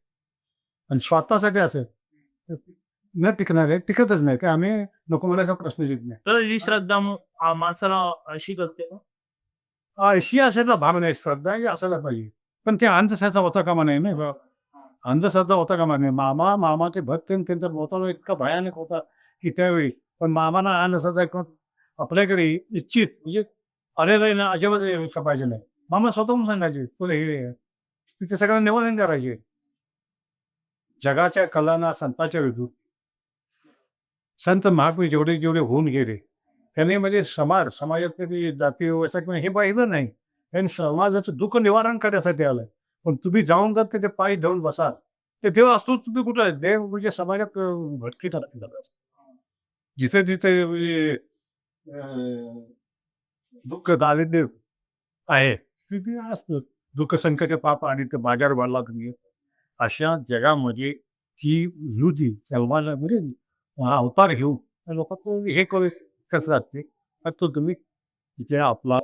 आणि स्वतःसाठी असेल तर ती न टिकणार आहे, टिकतच नाही की आम्ही नको म्हणायचा प्रश्न येत नाही. तर ही श्रद्धा माणसाला आळशी करते का? अशी असायला भाव नाही, श्रद्धा ही असायला पाहिजे. पण ते अंधश्रद्धा होता कामा नाही ना बा. अंधश्रद्धा होता कामा नाही. मामाचे भक्त आणि त्यांचा मोठा इतका भयानक होता की त्यावेळी पण मामाना अंधश्रद्धा करून आपल्याकडे निश्चित म्हणजे आलेलं आहे ना अजिबात हे का पाहिजे नाही. मामा स्वतःहून सांगायचे तुला हे आहे. तिथे सगळ्यांना निवेदन करायचे. जगाच्या कलांना संतांच्या विरुद्ध संत महात्मे जेवढे जेवढे होऊन गेले त्यांनी म्हणजे समाजातली ती जाती व्यवस्था किंवा हे पाहिलं नाही. त्यांनी समाजाचं दुःख निवारण करण्यासाठी आलं. पण तुम्ही जाऊन जर त्याचे पाय धरून बसाल तर देव असतो तुम्ही कुठं आहे? देव म्हणजे समाजात भटकी टाकतात. जिथे जिथे म्हणजे दुःख दारिद्र्य आहे तिथे असतं. दुःख संकट पाप आणि ते बाजार वाढला तुम्ही अशा जगामध्ये ही युती सलमानला म्हणजे अवतार घेऊन लोक हे करू कसं जाते तो तुम्ही तिथे आपला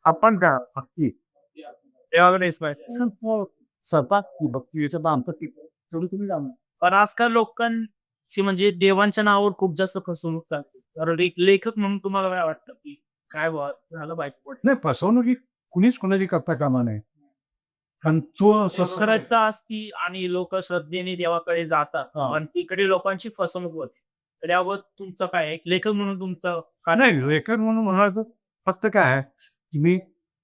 आपण का भक्ती स्वतः भक्ती याच्यात अंतर तेवढी तुम्ही जाणार. पण आजकाल लोकांची म्हणजे देवांच्या नावावर खूप जास्त फसवणूक चालते. तर एक लेखक म्हणून तुम्हाला काय वाटतं की काय बुवा झालं पाहिजे? नाही फसवणूक ही कुणीच कुणाची करता कामा नाही. कारण तो श्रद्धा असती आणि लोक श्रद्धेने देवाकडे जातात. हा. पण तिकडे लोकांची फसवणूक होते. तर यावर तुमचं काय आहे? एक लेखक म्हणून तुमचं का नाही लेखक म्हणून म्हणायचं फक्त काय आहे तुम्ही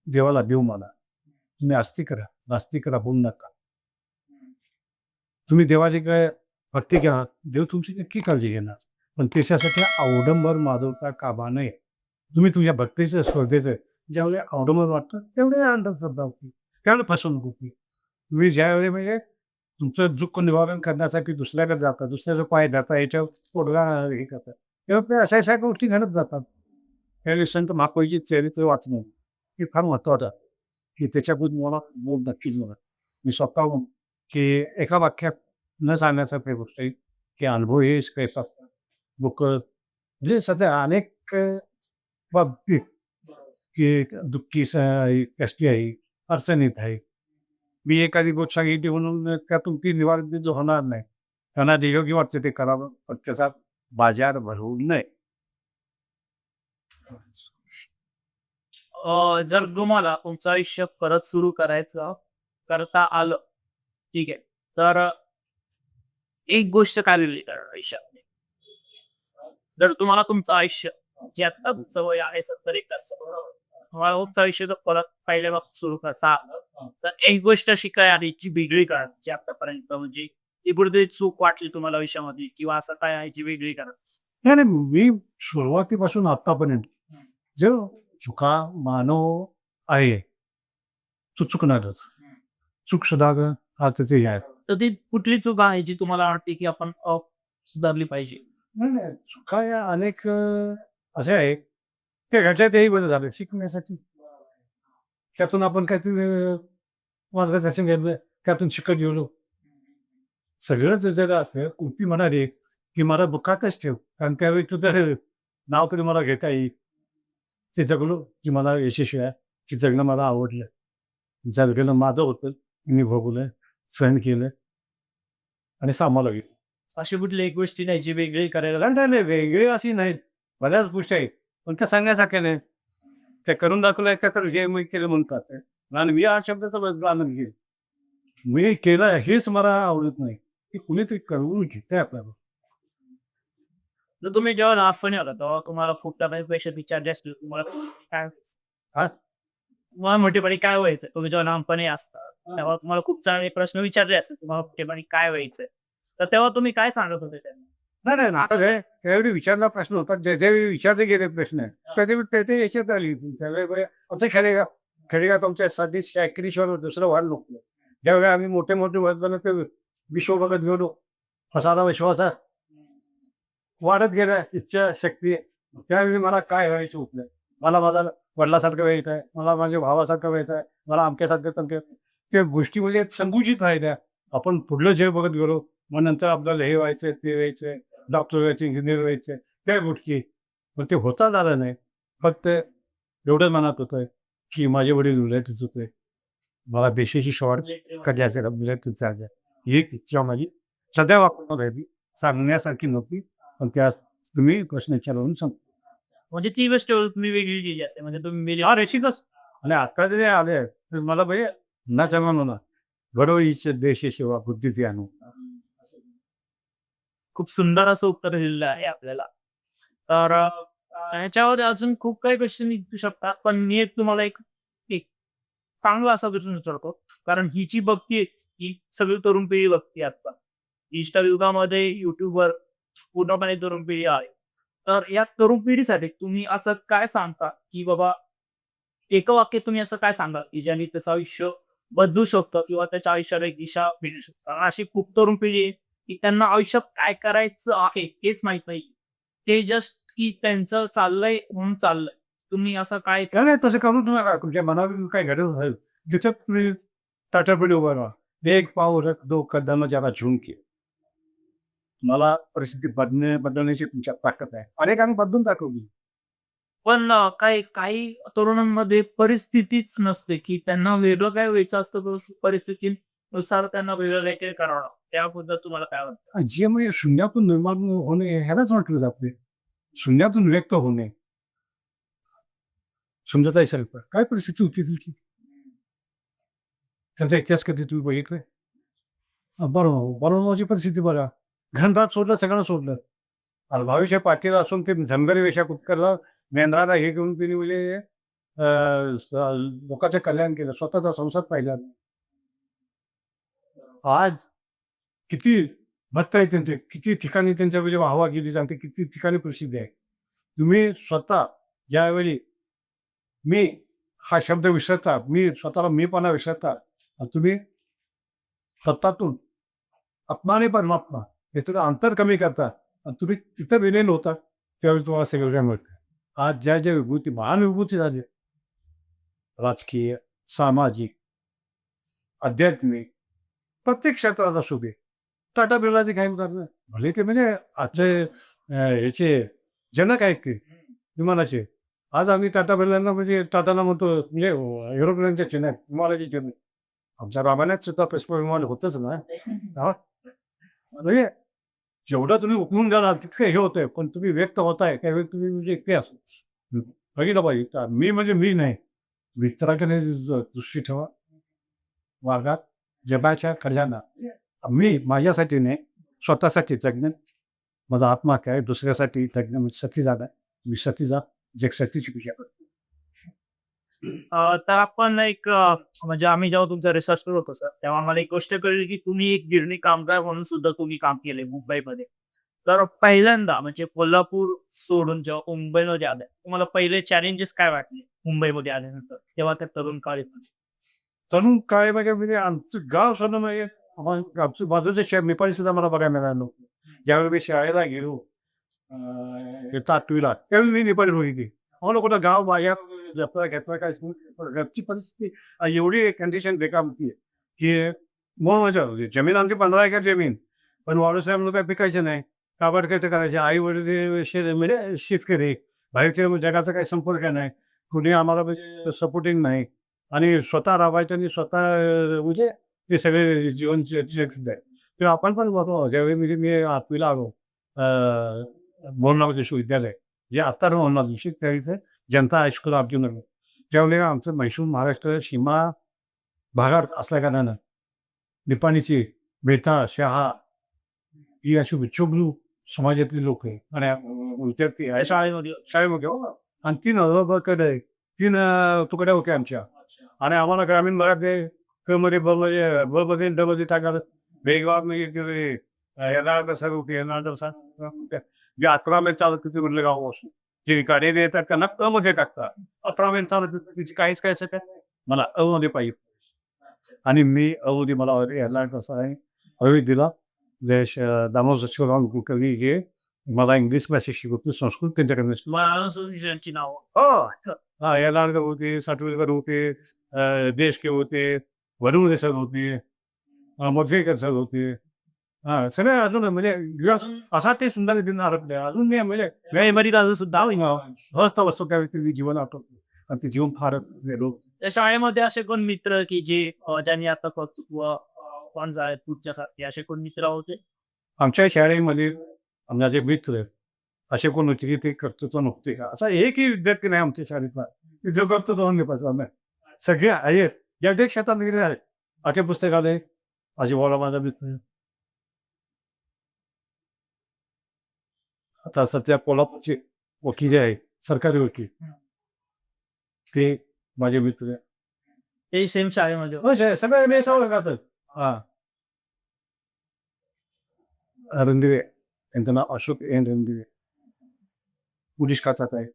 देवाला देव माना. तुम्ही आस्ती करा नास्ती करा बोलू नका. तुम्ही देवाची काय भक्ती घ्या देव तुमची नक्की काळजी घेणार. पण त्याच्यासाठी अवडंबर माजवता कामा नये. तुम्ही तुमच्या भक्तीचं श्रद्धेचं ज्यावेळी अवडंबर वाटतं तेवढे अंधश्रद्धा होती त्यावेळी फसवणूक होती. तुम्ही ज्यावेळी म्हणजे तुमचं दुःख निवारण करण्यासाठी दुसऱ्याकडे जाता दुसऱ्याचा पाय जाता याच्यावर तोडगा हे करतात तेव्हा ते अशा अशा गोष्टी घडत जातात. हे संत महात्माची चरित्र वाचणं हे फार महत्त्वाचं आहे, की त्याच्याबद्दल मला बोध नक्कीच मिळाला. मी स्वतःहून की एका वाक्यात न सांगण्याचा प्रयत्न आहे, की अनुभव हेच कळतात. लोकं म्हणजे सध्या अनेक बाबतीत की दुःखी कष्टी आहे, अडचणीत आहे. मी एखादी गोष्ट सांगितली म्हणून त्यातून ती निवारण होणार नाही. त्यांना जे योग्य वाटतं ते करावं, पण त्याचा बाजार भरवू नये. जर तुम्हाला तुमचं आयुष्य परत सुरू करता आलं, ठीक आहे. तर एक गोष्ट काय वेगळी करणार आयुष्यात? जर तुम्हाला तुमचं आयुष्य जे आता तुमचं वय आहे 70-71 बरोबर. तुम्हाला तुमचं आयुष्य जर परत पहिल्यापासून सुरू करता आलं, तर एक गोष्ट अशी काय आहे जी वेगळी करा, जी आतापर्यंत म्हणजे ती कुठेतरी चूक वाटली तुम्हाला आयुष्यामध्ये किंवा असं काय आहे जी वेगळी करा? नाही, नाही. मी सुरुवातीपासून आत्तापर्यंत जो चुका मानव आहे, तो चुकणारच. चूक सुधारणं हा त्याचे हे आहे. तर ती कुठली चूक आहे जी तुम्हाला वाटते की आपण सुधारली पाहिजे? नाही, नाही. चुका या अनेक अशा आहेत, त्या घडल्यातही बरं झालं. शिकण्यासाठी त्यातून आपण काहीतरी मार्गदर्शन घेतलं, त्यातून शिकत गेलो. सगळंच जर असं कोणती म्हणाली, की मला बुकाकच ठेव. कारण त्यावेळी तुझं नाव तरी मला घेता येईल. ते जगलो, की मला यशस्वी आहे. की जगणं मला आवडलं. जगणं माझं होतं. मी भोगलं, सहन केलं आणि सामावलं गेलं. अशी कुठली एक गोष्टी नाही जी वेगळी करायला नाही, नाही, नाही. वेगळी अशी नाहीत. बऱ्याच गोष्टी आहेत. पण त्या सांगण्यासारख्या नाहीत. त्या करून दाखवल्या त्या तर हे मी केलं म्हणतात. आणि मी हा शब्दाचा वेगळा आनंद घेईन. मी केलं हेच मला आवडत नाही, की कुणीतरी करून घेतंय आपल्याला. तर तुम्ही जेव्हा लहानपणी होता तेव्हा तुम्हाला खूप पैसे विचारले असतील तुम्हाला काय हां, तुम्हाला मोठेपणी काय व्हायचं? तुम्ही जेव्हा लहानपणी असता तेव्हा तुम्हाला खूप चांगले प्रश्न विचारले असतील तुम्हाला मोठेपणी काय व्हायचंय? तर तेव्हा तुम्ही काय सांगत होते त्यांना? नाही, नाही. नाटक आहे. त्यावेळी विचारला प्रश्न होता. ज्यावेळी विचारले गेले प्रश्न, त्यावेळी ते याच्यात आली. त्यावेळी आमचं खेडेगावात आमच्या साधी सायकलीशिवाय दुसरं वाहन नव्हतं. ज्यावेळी आम्ही मोठे-मोठे वर्ग झालो, ते विश्व बघत गेलो. कसारा विश्वाचा वाढत गेला इच्छाशक्ती. त्यावेळी मला काय व्हायचं होतं. मला माझा वडिलांसारखं व्हायचं आहे. मला माझ्या भावासारखं व्हायचं आहे. मला अमक्यासारखं-तमक्या त्या गोष्टी म्हणजे संकुचित राहिल्या. आपण पुढलं जग बघत गेलो. मग नंतर आपल्याला हे व्हायचंय, ते व्हायचंय, डॉक्टर व्हायचं, इंजिनिअर व्हायचंय, त्या गोष्टी. मग ते होता झालं नाही. फक्त एवढंच मनात होतं, की माझे वडील विद्यार्थीच होते. मला देशाची शॉर्ट कधी असेल विद्यार्थीच आहे. ही एक इच्छा माझी सदैव वापरून राहिली. सांगण्यासारखी नव्हती. पण त्या तुम्ही प्रश्न विचारवरून सांगतो. म्हणजे ती गोष्ट तुम्ही वेगळी केली असते. म्हणजे तुम्ही मेली "अरे शिकच." आणि आता जरी आले, तर मला म्हणजे ना जन्म म्हणा, घडो हीच देश सेवा बुद्धीची आणू. खूप सुंदर असं उत्तर दिलेलं आहे आपल्याला. तर ह्याच्यावर अजून खूप काही गोष्टी निघू शकतात. पण मी एक तुम्हाला एक एक चांगला असा प्रश्न विचारतो. कारण ही जी बघतीये, ही सगळी तरुण पिढी बघतीये आता. डिजिटल युगामध्ये YouTubeवर पूर्णपणे तरुण पिढी आहे. तर या तरुण पिढीसाठी तुम्ही असं काय सांगता, की बाबा एका वाक्यात तुम्ही असं काय सांगाल, की ज्याने त्याचं आयुष्य बदलू शकतं किंवा त्याच्या आयुष्याला एक दिशा मिळू शकते? कारण अशी खूप तरुण पिढी आहे, की त्यांना आयुष्यात काय करायचं आहे हेच माहीत नाही. ते जस्ट की त्यांचं चाललंय म्हणून चाललंय. तुम्ही असं काय काय नाही तसं करू नका. तुमच्या मनात काही घडत असेल, तिथं तुम्ही ताटापणे उभं राहा. एक पाऊल रख दो कदम जरा झुंके. मला परिस्थिती बदलण्याची तुमच्यात ताकद आहे. अनेकांनी बदलून दाखवली. पण काही काही तरुणांमध्ये परिस्थितीच नसते, की त्यांना वेगळं काय व्हायचं असतं, परिस्थितीनुसार त्यांना वेगळं काहीतरी करावं लागतं. त्याबद्दल तुम्हाला काय वाटतं? जे म्हणजे शून्यातून निर्माण होणे ह्यालाच म्हटलं जाते. शून्यातून व्यक्त होणे. समजत आहे काय परिस्थिती होती तुमची? त्यांचा इतिहास कधी तुम्ही बघितलाय? बरोबर परिस्थिती बघा. घनदाट सोडलं, सगळं सोडलं. भावीच्या पाठीला असून ते झंबेरी वेशा कुत्करला मेंढराला हे घेऊन तिने म्हणजे लोकांचं कल्याण केलं. स्वतःचा संसार पाहिला. आज किती भक्त आहे त्यांचे, किती ठिकाणी त्यांच्या म्हणजे वाहवा गेली सांगते, किती ठिकाणी प्रसिद्धी आहे. तुम्ही स्वतः ज्यावेळी मी हा शब्द विसरता, मी स्वतःला मीपणा विसरता आणि तुम्ही स्वतःतून आत्मा आणि परमात्मा याचं अंतर कमी करता आणि तुम्ही तिथं विलीन होता, त्यावेळी तुम्हाला सगळं मिळतं. आज ज्या ज्या विभूती महान विभूती झाल्या, राजकीय, सामाजिक, आध्यात्मिक प्रत्येक क्षेत्रात असू दे. टाटा बिर्लाचे काही उदाहरणं भले ते म्हणजे आजचे ह्याचे जनक आहेत ते विमानाचे. आज आम्ही टाटा बिर्लांना म्हणजे टाटाला म्हणतो म्हणजे एरोप्लेनच्या चिन्ह आहेत, विमानाचे चिन्ह. आमच्या रामायणात सुद्धा पुष्पक विमान होतंच ना. हां, म्हणजे जेवढं तुम्ही उकळून जाणार तितकं हे होतंय, पण तुम्ही व्यक्त होताय त्यावेळी तुम्ही म्हणजे एकटे असं बघितलं पाहिजे. का मी म्हणजे मी नाही. मित्राकडे दृष्टी ठेवा. वाघात जगाच्या खजाना. मी माझ्यासाठी नाही, स्वतःसाठी जगणं. माझा आत्मा काय दुसऱ्यासाठी जगणं म्हणजे सती जाणं. मी सती जा, जग सतीची पूजा करतो. तर आपण एक म्हणजे आम्ही जेव्हा तुमचा रिसर्च करत होतो सर, तेव्हा आम्हाला एक गोष्ट कळली की तुम्ही एक गिरणी कामगार म्हणून सुद्धा तुम्ही काम केले मुंबईमध्ये. तर पहिल्यांदा म्हणजे कोल्हापूर सोडून जेव्हा मुंबईमध्ये आले, तुम्हाला पहिले चॅलेंजेस काय वाटले मुंबईमध्ये आल्यानंतर? तेव्हा त्या तरुण काळामध्ये? तरुण काळे म्हणजे आमचं गाव सोडून म्हणजे आमचं बाजूचं शहर नेपाळी सुद्धा मला बघायला मिळालं नव्हतं. ज्यावेळी मी शाळेला गेलो इयत्ता 8वीला त्यावेळी मी नेपाळी बघितली. आम्हाला कुठं गाव बाहेर जपलं घेतलं काय घरची परिस्थिती एवढी कंडिशन बेकार होती की मग मजा होती. जमीन आमची 15 एकर जमीन. पण वाळूसाहेबांना काही पिकायचं नाही. काबाड कष्ट करायचे. आई-वडील म्हणजे शेतकरी. बाहेरच्या जगाचा काही संपर्क नाही. कुणी आम्हाला म्हणजे सपोर्टिंग नाही. आणि स्वतः राबायचं आणि स्वतः म्हणजे ते सगळे जीवन जगत आहे. तर आपण पण बघतो ज्यावेळी म्हणजे मी 8वीला आलो मोहनराव देशमुख विद्यालय जे आता मोहनराव देशमुख त्यावेळीचं जनता हायस्कूल अर्जुननगर. त्यावेळी आमचं म्हैसूर महाराष्ट्र सीमा भागात असल्याकारणानं निपाणीची बेता, शहा ही अशी उच्चभ्रू समाजातली लोक आहे आणि विद्यार्थी आहे शाळेमध्ये? शाळेमध्ये हो. आणि 3 कडे 3 तुकड्या होत्या आमच्या. आणि आम्हाला ग्रामीण भागात ते क मध्ये ब मध्ये ब मध्ये ड मध्ये टाकायला वेगवेगळा म्हणजे ते याला कसं होते यांना कसं जे 11 मैल चालत तिथे कुठलं गाव असो. जे गाडी येतात त्यांना क मध्ये टाकतात. 11 मैल चालत तिथे काहीच काय असं काय मला अ मध्ये पाहिजे. आणि मी अ मध्ये मला याला कसं आहे हवी दिला. जे दामोदर सच्चिदानंद कुलकर्णी हे मला इंग्लिश भाषा शिकवतो, संस्कृत त्यांच्याकडून शिकलो. महाराष्ट्राची नावं. हो. हां, एर्नाडकर होते, सातवलेकर होते, देशके होते, वरुण सर होते, मधुकेकर सर होते. हां, सगळे अजून म्हणजे दिवस असा ते सुंदर दिन हरपले. अजून मी म्हणजे वेळेमध्ये अजून सुद्धा हस्त वस्तू त्या व्यक्ती जीवन आठवतो आणि ते जीवन फार वेगळं. त्या शाळेमध्ये असे कोण मित्र की जे ज्यांनी आता कर्तृत्व कोण झाले तुमच्यासारखे असे कोण मित्र होते? आमच्या शाळेमध्ये माझे मित्र असे कोण होते की ते कर्तृत्व नव्हते का? असा एकही विद्यार्थी नाही आमच्या शाळेतला, की जो कर्तृत्व नाही. सगळे आहेत. या जे क्षेत्रात गेले आहेत. असे पुस्तकालय, अजिबाला माझा मित्र. आता सध्या कोल्हापूरचे वकील जे आहेत, सरकारी वकील, ते माझे मित्र. ते सेम शाळेमध्ये होते. हो, सगळे मेसावर वर्गातच. हां. रणदिवे त्यांचं नाव अशोक एन रणदिवे. पोलीस खात्यात आहे.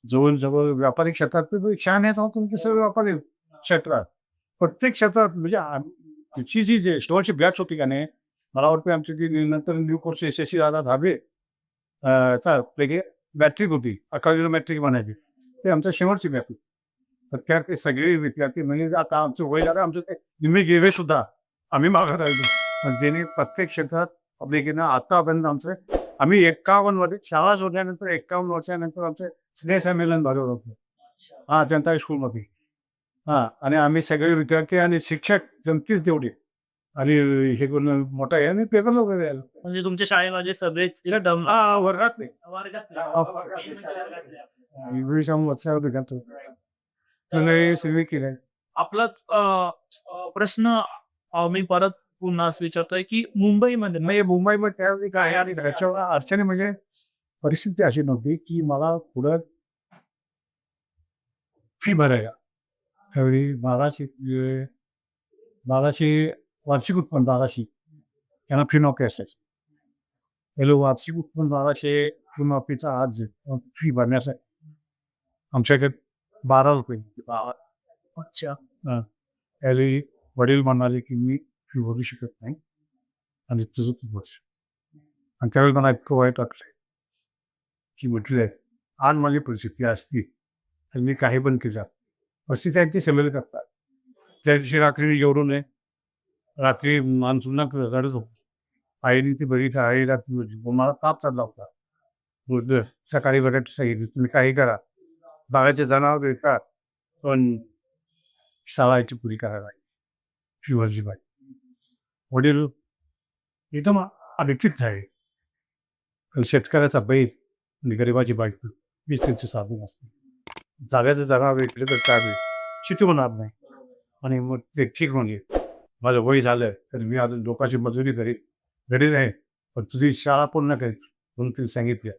जवळ-जवळ व्यापारी क्षेत्रात तर शहाण्याचा होतो ते सगळे व्यापारी क्षेत्रात. प्रत्येक क्षेत्रात म्हणजे आमची जी स्टोअरची बॅच होती का नाही, मला वाटतं आमची ती नंतर न्यू कोर्स यशस्वी दादा धाबे पैकी मॅट्रिक होती. 11वीला मॅट्रिक म्हणायची. ते आमच्या शेवटची बॅच होती. तर त्यात ते सगळे विद्यार्थी म्हणजे आता आमचं वय झालं आमचं ते निम्मे गेले सुद्धा. आम्ही मागं राहिलो. पण ज्यांनी प्रत्येक क्षेत्रात पब्लिकीनं आतापर्यंत आमचं आम्ही 51 मध्ये शाळा सोडल्यानंतर 51 वर्षानंतर आमचं स्नेहसंमेलन भरवलं होतं. हां, जनता हायस्कूलमध्ये. हां, आणि आम्ही सगळे विद्यार्थी आणि शिक्षक जमतीच तेवढे आणि हे करून मोठा आहे आणि पेपरला वगैरे आलो. म्हणजे तुमच्या शाळेमध्ये सगळेच वर्गात नाही. वर्गातले. इंग्लिश आणि वत्सावर विद्यार्थी होते. त्याने सगळे केले. आपलाच प्रश्न मी परत पुन्हा विचारतोय की मुंबईमध्ये म्हणजे मुंबईमध्ये त्यावेळी काय आहे आणि त्याच्यावर अडचणी म्हणजे परिस्थिती अशी नव्हती की मला पुढं फी भरायला. त्यावेळी 1200 वार्षिक उत्पन्न 1200 त्यांना फी नव्हती असायची. त्याला वार्षिक उत्पन्न 1200 किंवा फीचा आज फी भरण्यासाठी आमच्याकडे ₹12 12 अच्छा. हां. त्यावेळी वडील म्हणाले, की "मी फी भरू शकत नाही आणि तुझं तू भर." आणि त्यावेळी मला इतकं वाईट वाटलं, की म्हटलं आज माझी परिस्थिती असती तर मी काही पण केलं. परिस्थिती त्यांची समेल करतात. त्या दिवशी रात्री जेवलो नाही. रात्री मान्सूनला रडत होतो. आईने ती बघितलं, आई रात्री होती. मग मला ताप चढला होता. म्हटलं सकाळी बघायचं सांगितलं, तुम्ही काही करा. बागाचे जनावर येतात, पण शाळाची पुरी करायला शिवाजी बाई. वडील एकदम अलिखित आहे. पण शेतकऱ्याचा बैल आणि गरिबाची बायको हीच त्यांची साधन असते. जाग्याचं जनावर इकडे तर काय होईल? शेती होणार नाही. आणि मग ते ठीक म्हणजे माझं वय झालं तर मी अजून लोकांची मजुरी करीन. घरीच आहे. पण तुझी शाळा पूर्ण करीन म्हणून तिने सांगितलं.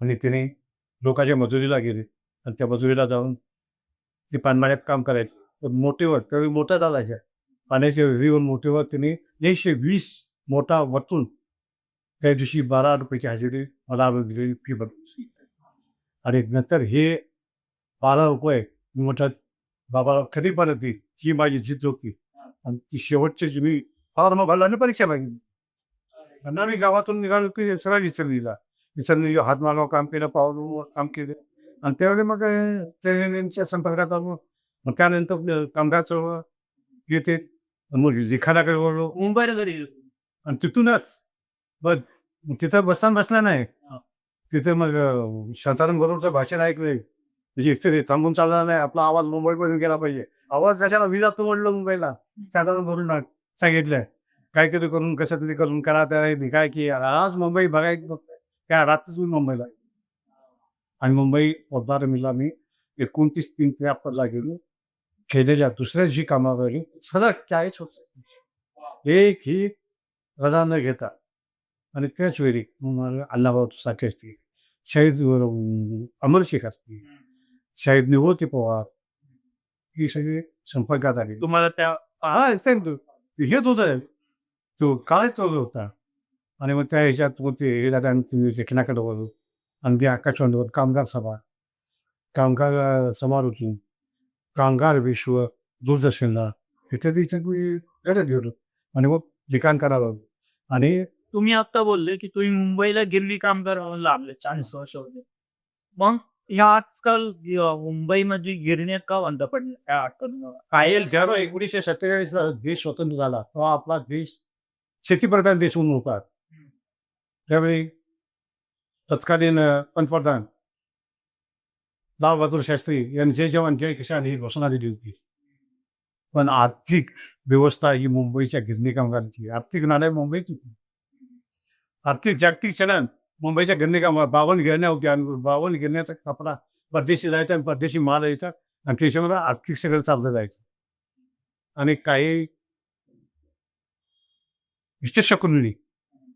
आणि तिने लोकांच्या मजुरीला गेले आणि त्या मजुरीला जाऊन ती पानमळ्यात काम करायची. तर मोठेवर त्यावेळी मोठा चालायच्या. पाण्याच्या विहिरीवर मोठेवर तिने 120 मोठा वतून त्या दिवशी ₹12 हजेरी मला दिलेली फी भरली. आणि नंतर हे ₹12 मी म्हटलं, "बाबा कधी परत देईल?" ही माझी जिद्द होती. आणि ती शेवटची जी मी फॉर्म भरला आणि परीक्षा मागितली. आणि आम्ही गावातून निघालो की सरळ इचलकरंजीला. इचलकरंजीला हातमागावर काम केलं, पावलोवर काम केलं. आणि त्यावेळी मग त्यांच्या संपर्कात आलो. मग त्यानंतर कामगार चळवळ येते. मग लिखाणाकडे वळलो मुंबईला कधी गेले? आणि तिथूनच बघ तिथं बसला नाही. तिथे मग साधारण बरोबरचं भाषण ऐकलंय. म्हणजे इथे थांबून चालणार नाही. आपला आवाज मुंबईपर्यंत गेला पाहिजे. आवाज कशाला मी जातो म्हटलं मुंबईला. साधारण भरून सांगितलंय. काहीतरी करून कसं तरी करून करा त्या काय की आज मुंबई बघायची फक्त त्या रात्रीच मी मुंबईला आणि मुंबई पोद्दारमीला मी 29/3/73 गेलो. केलेल्या दुसऱ्या जी कामावर सलग 40 वर्ष एकही रजा न घेता. आणि त्याच वेळी मग अण्णाभाऊ साठे असतील, शाहीद अमर शेख असतील, शाहीद निवृत्ती पवार ही सगळी संपर्कात आली. तुम्हाला त्या हां, सांगतो. हेच होतं. तो काळच तो होता. आणि मग त्या ह्याच्यात मग ते हे झालं आणि तुम्ही लेखनाकडे वळलो. आणि ते आकाशवाणीवर कामगार सभा, कामगार समारोह, कामगार विश्व, दूरदर्शनला इत्यादी मी लढत गेलो. आणि मग लिखाण करायला लागलो. आणि तुम्ही आता बोलले, की तुम्ही मुंबईला गिरणी कामगार लागले 40 वर्ष होते. मग ह्या आजकाल मुंबईमध्ये गिरण्या का बंद पडल्या? काय वाटतं तुम्हाला? पायल जेव्हा 1947ला देश स्वतंत्र झाला, तेव्हा आपला देश शेतीप्रधान देश म्हणून होता. त्यावेळी तत्कालीन पंतप्रधान लालबहादूर शास्त्री यांनी जय जवान जय किसान ही घोषणा दिली होती. पण आर्थिक व्यवस्था ही मुंबईच्या गिरणी कामगारांची. आर्थिक नाणे मुंबईची. आर्थिक जागतिक चलन मुंबईच्या गिरणी कामगार 52 गिरण्या होत्या आणि 52 गिरण्याचा कपडा परदेशी जायचा आणि परदेशी माल यायचा आणि त्याच्यामुळे आर्थिक सगळं चाललं जायचं. आणि काही विशेषज्ञांनी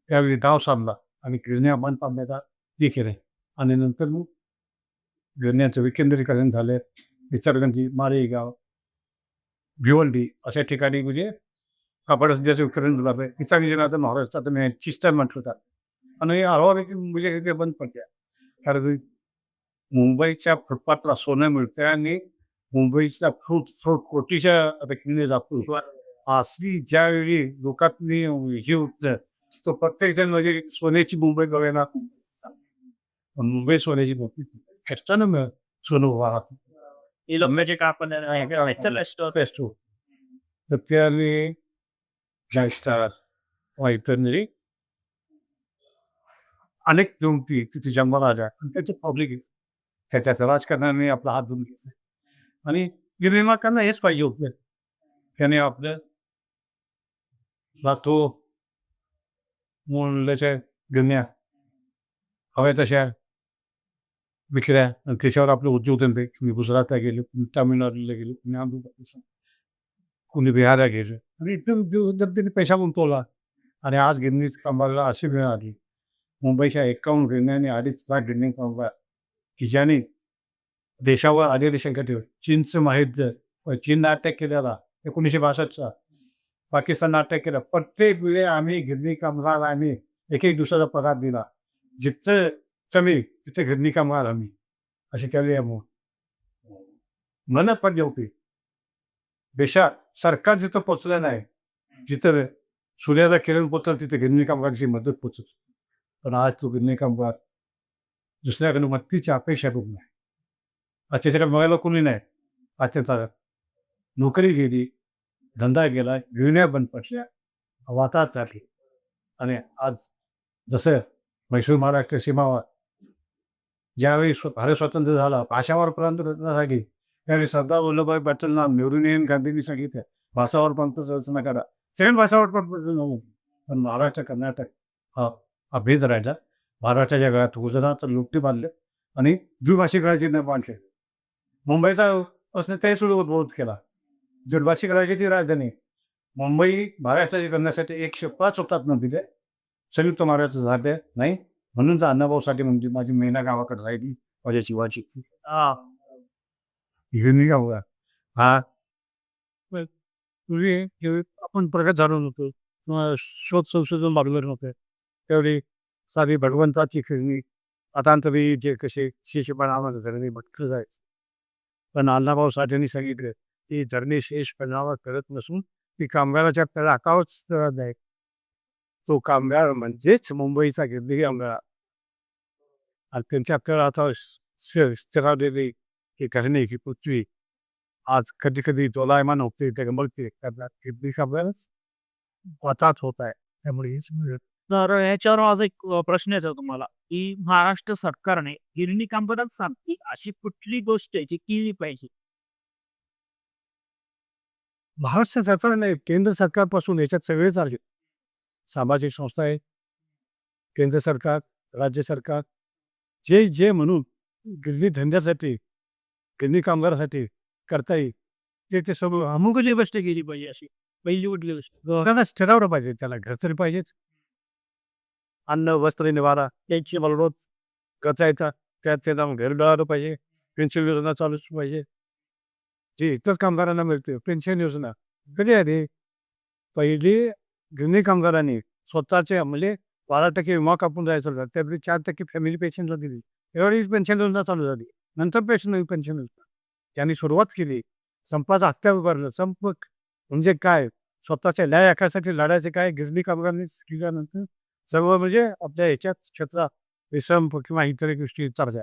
त्यावेळी डाव साधला आणि गिरण्या बंद पाडण्याचा हे केलं. आणि नंतर मग गिरण्यांचं विकेंद्रीकरण झालं. इचलकरंजी, मालेगाव, भिवंडी अशा ठिकाणी म्हणजे कापड सध्याचं वितरण झालं. इचलकरंजी आता महाराष्ट्रात मी चिस्टर म्हटलं जातं. आणि हळूहळू म्हणजे ते बंद पडल्या. कारण मुंबईच्या फुटपाथला सोनं मिळतं आणि मुंबईचा फ्रूट कोटीच्या रेखीने जातो. असली ज्यावेळी लोकातली हे होतं, तो प्रत्येकजण म्हणजे सोन्याची मुंबई बघायला पण मुंबई सोन्याची नव्हती. ह्याच्यानं सोनं उभा राहतं. हे लग्नाचे कापड चल पेस्टो. तर त्याने गँगस्टर किंवा इतर म्हणजे अनेक गोष्टी तिथे जन्माला आल्या आणि त्याचे पब्लिक त्याच्या राजकारणाने आपला हात धुवून घेतला. आणि गिरणी हेच पाहिजे होतं. त्याने आपलं लातो मूल्याच्या गिरण्या हव्या तशा विकल्या आणि त्याच्यावर आपले उद्योगधंदे तुम्ही गुजरातला गेले, कुणी तामिळनाडूला गेले, कुणी आंध्र प्रदेश, कुणी बिहारला गेले आणि एकदम उद्योगधंद्याने पैसा गुंतवला. आणि आज गिरणीच कामगाराला अशी वेळ आली. मुंबईच्या 51 गिरण्या आणि 2.5 लाख गिरणी कामगार की ज्याने देशावर आलेली संकट चीनचं महायुद्ध, चीननं अटॅक केलेला 1962चा, पाकिस्ताननं अटॅक केला. प्रत्येक वेळी आम्ही गिरणी कामगार आम्ही एक दिवसाचा पगार दिला. जिथं कमी तिथे गिरणी कामगार आम्ही अशी त्यावेळी मनत पडली होती. देशात सरकार जिथं पोचलं नाही, जिथं सूर्याला किरण पोचलं तिथे गिरणी कामगाराची मदत पोचत. पण आज तो गिरणी कामगार दुसऱ्याकडे मदतीची अपेक्षा करू नये. त्याच्याकडे बघायला कोणी नाही. त्याचा नोकरी गेली, धंदा गेला, गिरण्या बंद पडल्या, वाताहत झाली. आणि आज जसं म्हैसूर महाराष्ट्र सीमावर ज्यावेळी भारत स्वतंत्र झाला, भाषावर प्रांतरचना झाली, त्यावेळी सरदार वल्लभभाई पटेलना नेहरूंनी आणि गांधींनी सांगितलं, भाषावर प्रांतरचना करा. सेकंड भाषावर प्रांतरचना होती. पण महाराष्ट्र, कर्नाटक हा हा भेद राहिला. महाराष्ट्राच्या काळात गुजरात लुकटी बांधले आणि द्विभाषिक राज्य निर्माण केले. मुंबईचा प्रश्न ते विरोध केला. द्विभाषिक राज्याची राजधानी मुंबई महाराष्ट्राची करण्यासाठी 105 हुतात्मा दिले. संयुक्त महाराष्ट्र झाले नाही, म्हणून तर अण्णाभाऊसाठी म्हणजे माझी मेना गावाकडे राहिली, माझ्या शिवाची हिरणी गावा हा पूर्वी आपण प्रगत झालो नव्हतो किंवा शोध संशोधन मागलं नव्हतं. त्यावेळी साधी भगवंताची खिरणी आतांतरी जे कसे शेषपणावर धरणी भटकं जायचं. पण अण्णाभाऊ साठेंनी सांगितलं की धरणी शेषपणावर करत नसून ती कामगाराच्या तळाकावच करत आहे. तो कामगार म्हणजेच मुंबईचा गिरणी कामगार. आणि त्यांच्या तळाचा स्थिरावलेली ही घरणी, ही पृथ्वी आज कधी कधी दोलायमान होते, डगमगते. त्यातला गिरणी कामगारच वाचाच होत आहे. त्यामुळे हेच तर ह्याच्यावर माझा एक प्रश्न आहे तुम्हाला, की महाराष्ट्र सरकारने गिरणी कामगारांसाठी अशी कुठली गोष्ट आहे जी केली पाहिजे? महाराष्ट्र सरकारने केंद्र सरकारपासून याच्यात सगळेच आले. सामाजिक संस्था आहेत, केंद्र सरकार, राज्य सरकार, जे जे म्हणून गिरणी धंद्यासाठी, गिरणी कामगारासाठी करता येईल ते सर्व कुठली गोष्ट केली पाहिजे अशी? पहिली कुठली गोष्ट? लोकांनाच ठरवलं पाहिजे. त्याला घर तरी पाहिजेच. अन्न, वस्त्र, निवारा यांची मला रोज गचायचा. त्यात त्यांना घर मिळालं पाहिजे. पेन्शन योजना चालूच पाहिजे. जे इतर कामगारांना मिळते पेन्शन योजना कधी आली? पहिली गिरणी कामगारांनी स्वतःचे म्हणजे 12% विमा कापून जायचं होतं. त्यातली 4% फॅमिली पेन्शनला दिली. त्यावेळी पेन्शन योजना चालू झाली. नंतर पेन्शन योजना त्यांनी सुरुवात केली. संपाचा हत्यार उभारलं. संप म्हणजे काय? स्वतःच्या न्याय हक्कासाठी लढायचे काय गिरणी कामगारांनी केल्यानंतर सर्व म्हणजे आपल्या ह्याच्यात क्षेत्रात विसंप किंवा इतर गोष्टी चालल्या.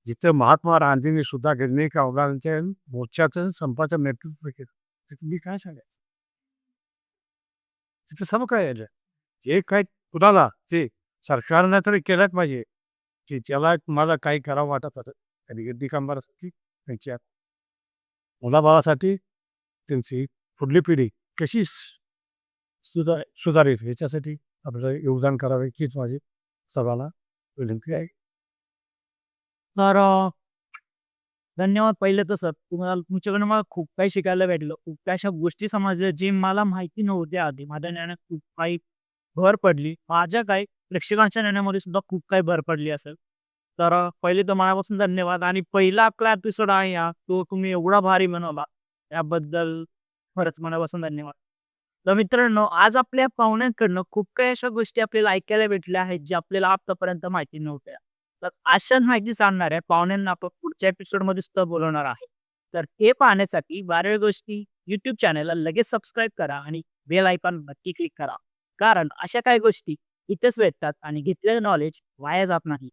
जिथं महात्मा गांधींनी सुद्धा गिरणी कामगारांच्या मोर्चाचं संपाचं नेतृत्व केलं. ते तुम्ही काय सांगायचं? तिथं सर्व काय आलं? जे काय कुणाला ते सरकारनं तरी केलंच पाहिजे, की त्याला तुम्हाला काही करावं वाटत असं आणि गिरणी कामगारासाठी त्यांच्या मुलाबाळासाठी त्यांची पुढली पिढी कशी सुधारेल ह्याच्यासाठी आपलं योगदान करावे हीच माझी सर्वांना विनंती आहे. तर धन्यवाद. पहिलं तर सर तुम्हाला तुमच्याकडनं मला खूप काही शिकायला भेटलं. खूप काही अशा गोष्टी समजल्या जे मला माहिती नव्हत्या आधी. माझ्या ज्ञानात खूप काही भर पडली. माझ्या काही प्रेक्षकांच्या ज्ञानामध्ये सुद्धा खूप काही भर पडली असेल. तर पहिले तर मनापासून धन्यवाद. आणि पहिला आपला एपिसोड आहे हा, तो तुम्ही एवढा भारी बनवला त्याबद्दल खरंच मनापासून धन्यवाद. तर मित्रांनो, आज आपल्या पाहुण्यांकडनं खूप काही अशा गोष्टी आपल्याला ऐकायला भेटल्या आहेत ज्या आपल्याला आतापर्यंत माहिती नव्हत्या. तर अशाच माहिती सांगणाऱ्या पाहुण्यांना आपण पुढच्या एपिसोडमध्ये सुद्धा बोलवणार आहे. तर हे पाहण्यासाठी वारेळ गोष्टी YouTube चॅनलला लगेच सबस्क्राईब करा आणि बेल आयकॉन नक्की क्लिक करा. कारण अशा काही गोष्टी इथेच भेटतात आणि घेतलेलं नॉलेज वाया जात नाही.